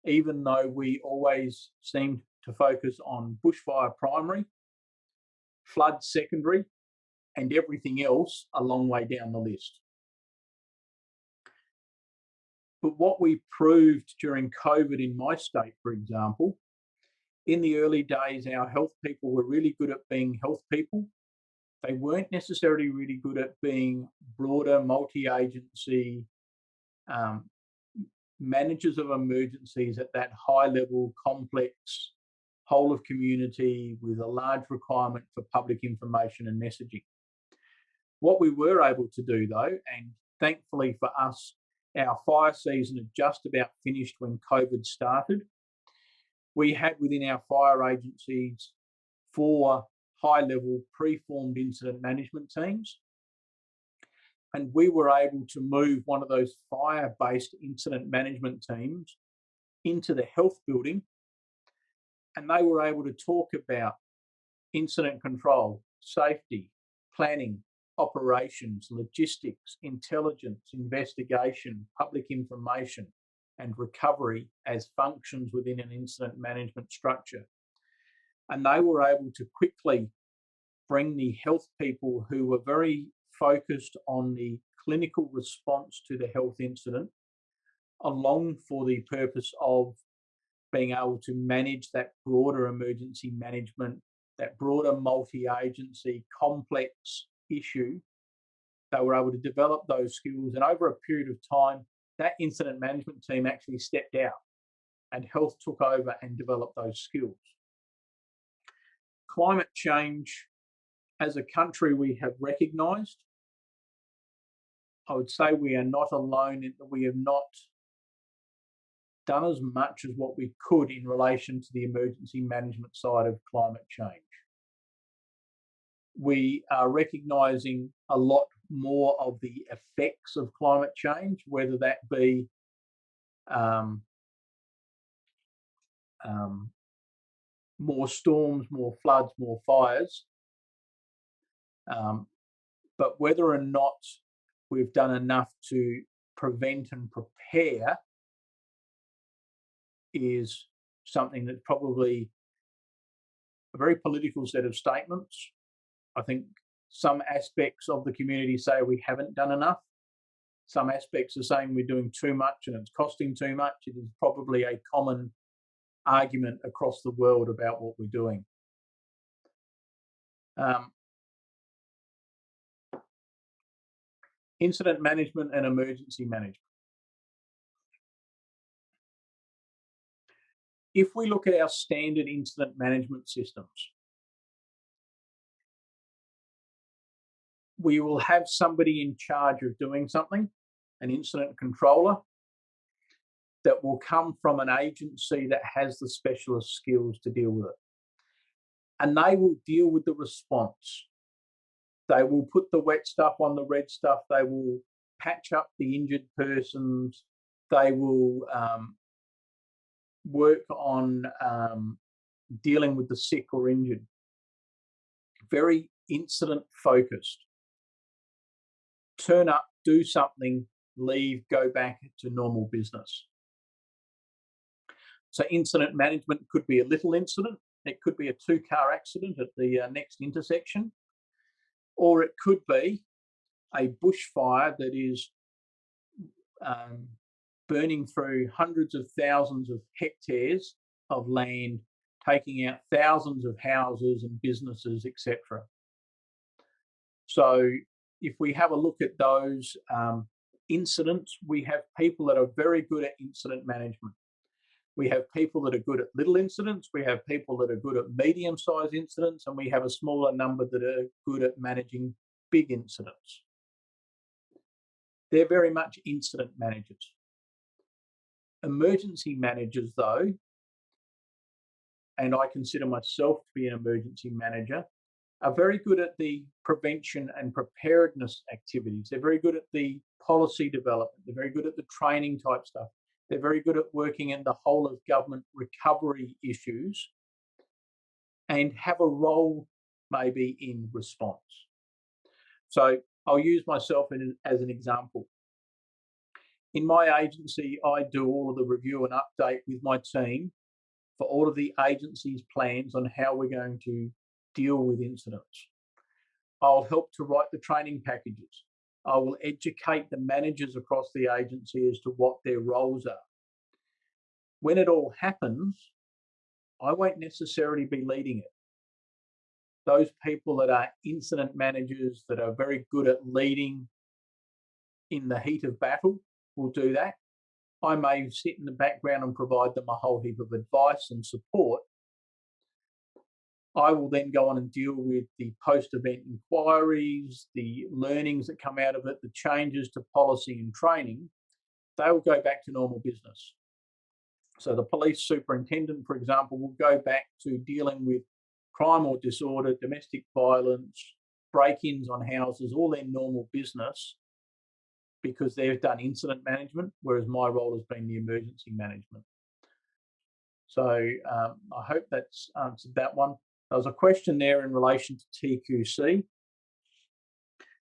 even though we always seemed to focus on bushfire primary, flood secondary, and everything else a long way down the list. But what we proved during COVID in my state, for example, in the early days, our health people were really good at being health people. They weren't necessarily really good at being broader multi-agency managers of emergencies at that high level, complex, whole of community with a large requirement for public information and messaging. What we were able to do though, and thankfully for us, our fire season had just about finished when COVID started. We had within our fire agencies 4 high-level pre-formed incident management teams. And we were able to move one of those fire-based incident management teams into the health building, and they were able to talk about incident control, safety, planning, operations, logistics, intelligence, investigation, public information, and recovery as functions within an incident management structure. And they were able to quickly bring the health people who were very focused on the clinical response to the health incident along for the purpose of being able to manage that broader emergency management, that broader multi-agency complex issue. They were able to develop those skills, and over a period of time, that incident management team actually stepped out and health took over and developed those skills. Climate change, as a country, we have recognised. I would say we are not alone in that we have not done as much as what we could in relation to the emergency management side of climate change. We are recognising a lot more of the effects of climate change, whether that be more storms, more floods, more fires. But whether or not we've done enough to prevent and prepare is something that's probably a very political set of statements. I think some aspects of the community say we haven't done enough. Some aspects are saying we're doing too much and it's costing too much. It is probably a common argument across the world about what we're doing. Incident management and emergency management. If we look at our standard incident management systems, we will have somebody in charge of doing something, an incident controller, that will come from an agency that has the specialist skills to deal with it. And they will deal with the response. They will put the wet stuff on the red stuff. They will patch up the injured persons. They will work on dealing with the sick or injured. Very incident focused. Turn up, do something, leave, go back to normal business. So incident management could be a little incident. It could be a 2-car accident at the next intersection. Or it could be a bushfire that is burning through hundreds of thousands of hectares of land, taking out thousands of houses and businesses, etc. So if we have a look at those incidents, we have people that are very good at incident management. We have people that are good at little incidents, we have people that are good at medium-sized incidents, and we have a smaller number that are good at managing big incidents. They're very much incident managers. Emergency managers, though, and I consider myself to be an emergency manager, are very good at the prevention and preparedness activities. They're very good at the policy development. They're very good at the training type stuff. They're very good at working in the whole of government recovery issues and have a role maybe in response. So I'll use myself as an example. In my agency, I do all of the review and update with my team for all of the agency's plans on how we're going to deal with incidents. I'll help to write the training packages. I will educate the managers across the agency as to what their roles are. When it all happens, I won't necessarily be leading it. Those people that are incident managers that are very good at leading in the heat of battle will do that. I may sit in the background and provide them a whole heap of advice and support. I will then go on and deal with the post-event inquiries, the learnings that come out of it, the changes to policy and training. They will go back to normal business. So the police superintendent, for example, will go back to dealing with crime or disorder, domestic violence, break-ins on houses, all their normal business, because they've done incident management, whereas my role has been the emergency management. So I hope that's answered that one. There was a question there in relation to TQC.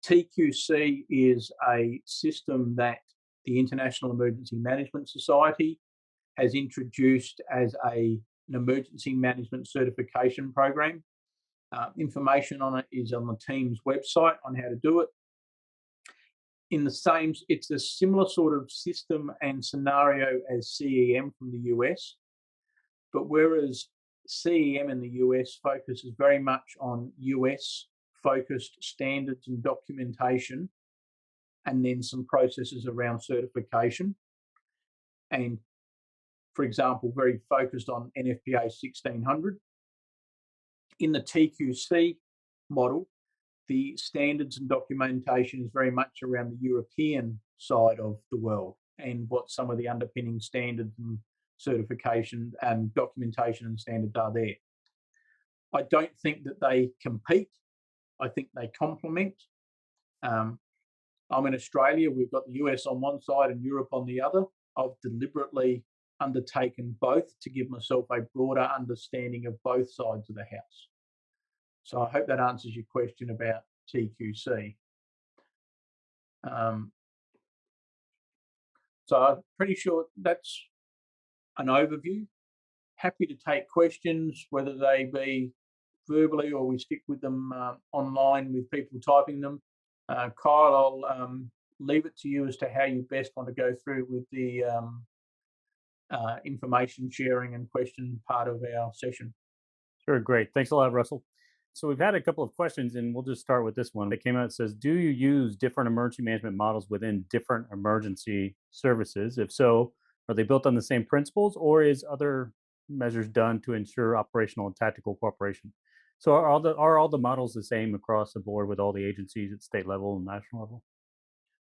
TQC is a system that the International Emergency Management Society has introduced as an emergency management certification program. Information on it is on the team's website on how to do it. It's a similar sort of system and scenario as CEM from the US, but whereas CEM in the US focuses very much on US focused standards and documentation, and then some processes around certification, and for example, very focused on NFPA 1600. In the TQC model, the standards and documentation is very much around the European side of the world and what some of the underpinning standards and certification and documentation and standards are there. I don't think that they compete. I think they complement. I'm in Australia. We've got the US on one side and Europe on the other. I've deliberately undertaken both to give myself a broader understanding of both sides of the house. So I hope that answers your question about TQC. So I'm pretty sure that's an overview. Happy to take questions, whether they be verbally or we stick with them online with people typing them. Kyle, I'll leave it to you as to how you best want to go through with the information sharing and question part of our session. Sure, great. Thanks a lot, Russell. So we've had a couple of questions, and we'll just start with this one. It came out, it says, do you use different emergency management models within different emergency services? If so, are they built on the same principles, or is other measures done to ensure operational and tactical cooperation? So are all the models the same across the board with all the agencies at state level and national level?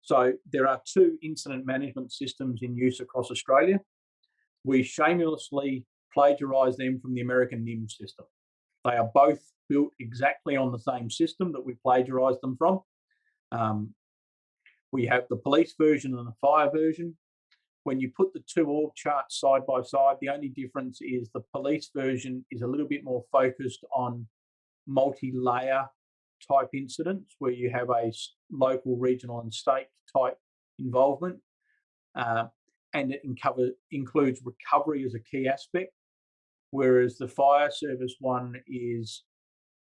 So there are two incident management systems in use across Australia. We shamelessly plagiarise them from the American NIM system. They are both built exactly on the same system that we plagiarised them from. We have the police version and the fire version. When you put the two org charts side by side, the only difference is the police version is a little bit more focused on multi-layer type incidents where you have a local, regional and state type involvement. And it includes recovery as a key aspect, whereas the fire service one is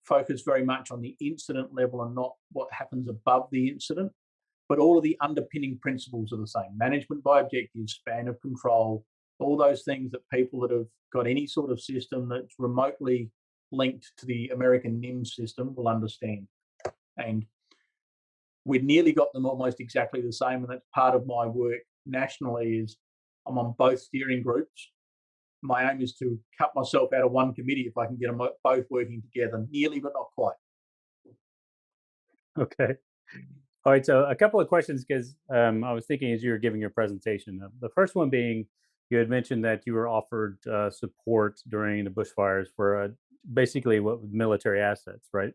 focused very much on the incident level and not what happens above the incident. but all of the underpinning principles are the same. Management by objectives, span of control, all those things that people that have got any sort of system that's remotely linked to the American NIMS system will understand. And we've nearly got them almost exactly the same, and that's part of my work nationally. Is I'm on both steering groups. My aim is to cut myself out of one committee if I can get them both working together, nearly but not quite. Okay. All right. So a couple of questions, because I was thinking as you were giving your presentation. The first one being, you had mentioned that you were offered support during the bushfires for basically military assets, right?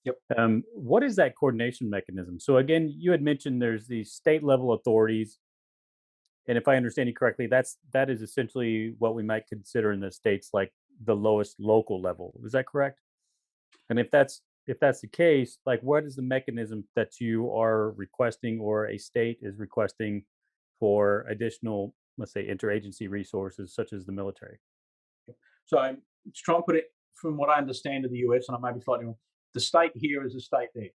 Yep. What is that coordination mechanism? So again, you had mentioned there's these state level authorities, and if I understand you correctly, that is essentially what we might consider in the States like the lowest local level. Is that correct? And if that's the case, like what is the mechanism that you are requesting or a state is requesting for additional, let's say, interagency resources such as the military? So to try and put it from what I understand of the US, and I may be slightly wrong, the state here is a state there.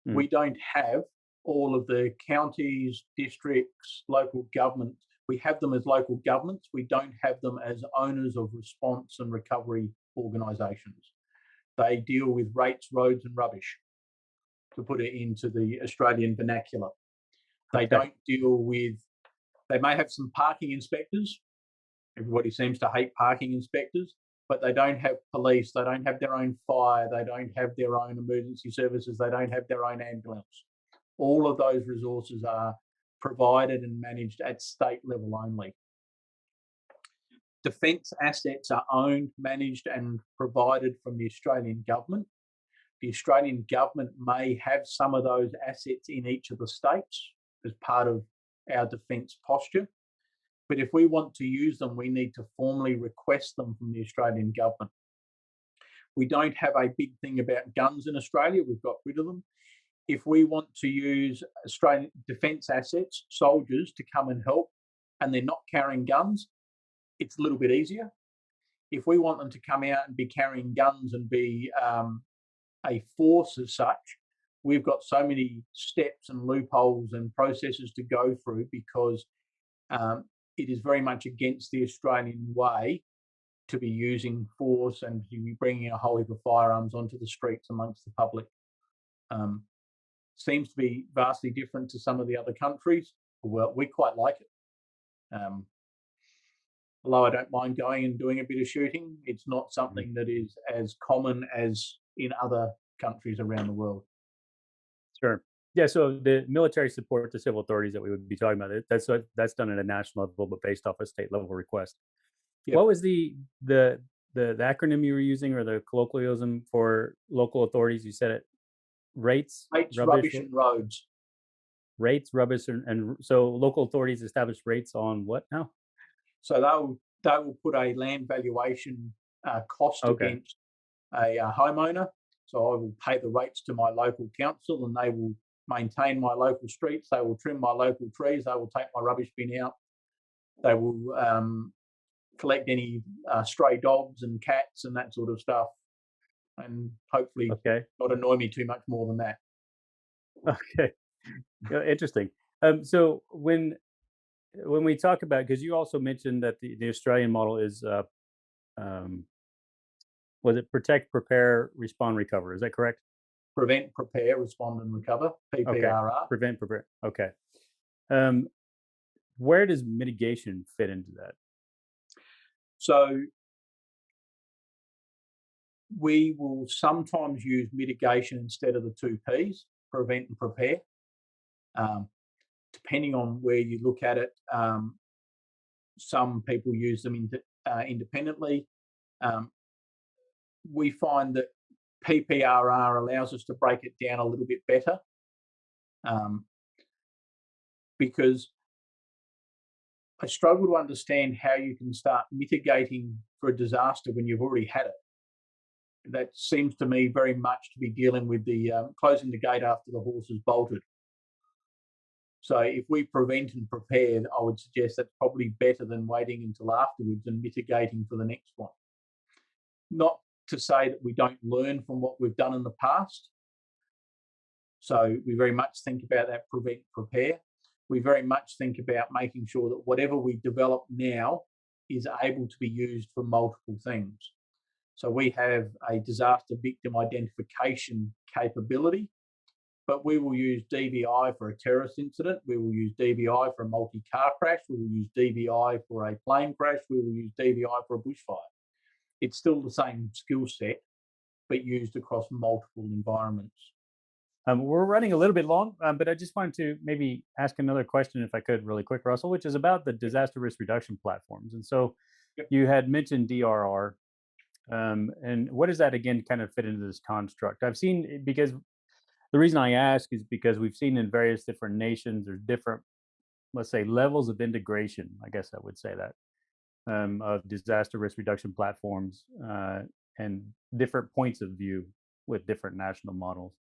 Mm. We don't have all of the counties, districts, local governments. We have them as local governments. We don't have them as owners of response and recovery organisations. They deal with rates, roads and rubbish, to put it into the Australian vernacular. They don't deal with, they may have some parking inspectors. Everybody seems to hate parking inspectors, but they don't have police. They don't have their own fire. They don't have their own emergency services. They don't have their own ambulance. All of those resources are provided and managed at state level only. Defence assets are owned, managed and provided from the Australian government. The Australian government may have some of those assets in each of the states as part of our defence posture. But if we want to use them, we need to formally request them from the Australian government. We don't have a big thing about guns in Australia. We've got rid of them. If we want to use Australian defence assets, soldiers to come and help, and they're not carrying guns, it's a little bit easier. If we want them to come out and be carrying guns and be a force as such, we've got so many steps and loopholes and processes to go through, because it is very much against the Australian way to be using force and to be bringing a whole heap of firearms onto the streets amongst the public. Seems to be vastly different to some of the other countries. Well, we quite like it. Although I don't mind going and doing a bit of shooting, it's not something that is as common as in other countries around the world. Sure. Yeah. So the military support to civil authorities that we would be talking about, that's done at a national level, but based off a state level request. Yep. What was the acronym you were using, or the colloquialism for local authorities? You said it. Rates, rubbish and roads. Rates, rubbish, and so local authorities establish rates on what now? So they will put a land valuation cost against a homeowner. So I will pay the rates to my local council, and they will maintain my local streets. They will trim my local trees. They will take my rubbish bin out. They will collect any stray dogs and cats and that sort of stuff, and hopefully not annoy me too much more than that. Okay, interesting. So when we talk about, because you also mentioned that the Australian model is, was it protect, prepare, respond, recover? Is that correct? Prevent, prepare, respond, and recover. PPRR. Okay. Prevent, prepare. Okay. Where does mitigation fit into that? So we will sometimes use mitigation instead of the two Ps, prevent and prepare. Depending on where you look at it, some people use them independently. We find that PPRR allows us to break it down a little bit better, because I struggle to understand how you can start mitigating for a disaster when you've already had it. That seems to me very much to be dealing with the closing the gate after the horse has bolted. So if we prevent and prepare, I would suggest that's probably better than waiting until afterwards and mitigating for the next one. Not to say that we don't learn from what we've done in the past, So we very much think about that prevent, prepare. We very much think about making sure that whatever we develop now is able to be used for multiple things. So we have a disaster victim identification capability, but we will use DVI for a terrorist incident. We will use DVI for a multi-car crash. We will use DVI for a plane crash. We will use DVI for a bushfire. It's still the same skill set, but used across multiple environments. We're running a little bit long, but I just wanted to maybe ask another question, if I could, really quick, Russell, which is about the disaster risk reduction platforms. And so you had mentioned DRR. And what does that, again, kind of fit into this construct? I've seen, because the reason I ask is because we've seen in various different nations, there's different, let's say, levels of integration, I guess I would say that, of disaster risk reduction platforms and different points of view with different national models.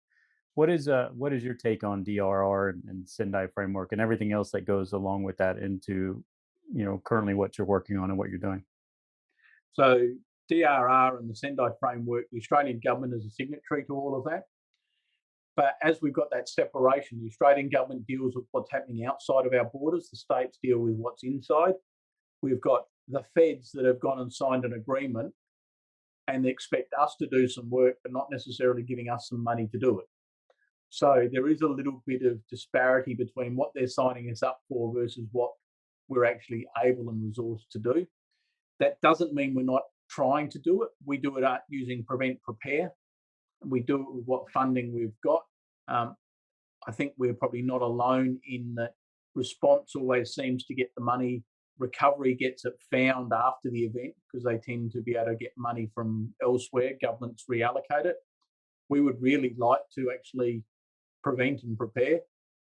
What is your take on DRR and Sendai framework and everything else that goes along with that into, currently what you're working on and what you're doing? So DRR and the Sendai framework, the Australian government is a signatory to all of that. But as we've got that separation, the Australian government deals with what's happening outside of our borders. The states deal with what's inside. We've got the feds that have gone and signed an agreement and they expect us to do some work, but not necessarily giving us some money to do it. So there is a little bit of disparity between what they're signing us up for versus what we're actually able and resourced to do. That doesn't mean we're not trying to do it. We do it using prevent, prepare. We do it with what funding we've got. I think we're probably not alone in that response always seems to get the money. Recovery gets it found after the event because they tend to be able to get money from elsewhere. Governments reallocate it. We would really like to actually prevent and prepare,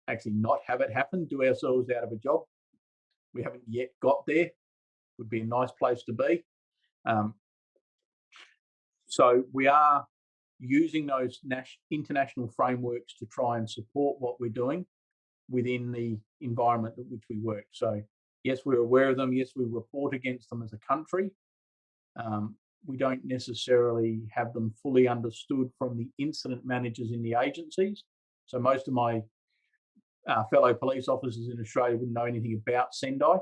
actually not have it happen, do ourselves out of a job. We haven't yet got there. Would be a nice place to be. So we are using those international frameworks to try and support what we're doing within the environment in which we work. So yes, we're aware of them. Yes, we report against them as a country. We don't necessarily have them fully understood from the incident managers in the agencies. So most of my fellow police officers in Australia wouldn't know anything about Sendai,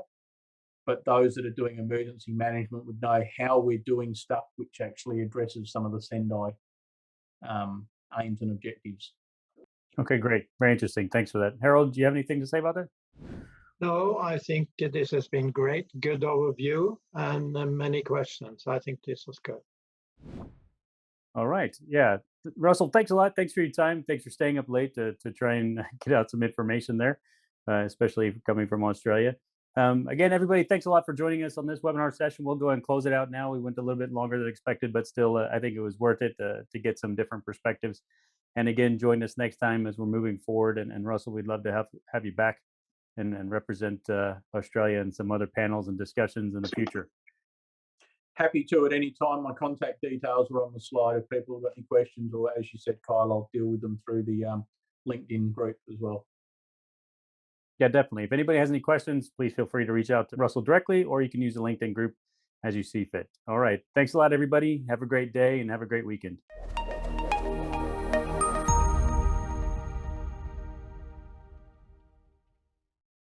but those that are doing emergency management would know how we're doing stuff which actually addresses some of the Sendai aims and objectives. Okay, great. Very interesting. Thanks for that. Harold, do you have anything to say about that? No, I think this has been great. Good overview and many questions. I think this was good. All right. Yeah. Russell, thanks a lot. Thanks for your time. Thanks for staying up late to try and get out some information there, especially coming from Australia. Again, everybody, thanks a lot for joining us on this webinar session. We'll go and close it out now. We went a little bit longer than expected, but still, I think it was worth it to get some different perspectives. And again, join us next time as we're moving forward. And Russell, we'd love to have you back and represent Australia in some other panels and discussions in the future. Happy to at any time. My contact details are on the slide if people have got any questions, or as you said, Kyle, I'll deal with them through the LinkedIn group as well. Yeah, definitely. If anybody has any questions, please feel free to reach out to Russell directly, or you can use the LinkedIn group as you see fit. All right. Thanks a lot, everybody. Have a great day and have a great weekend.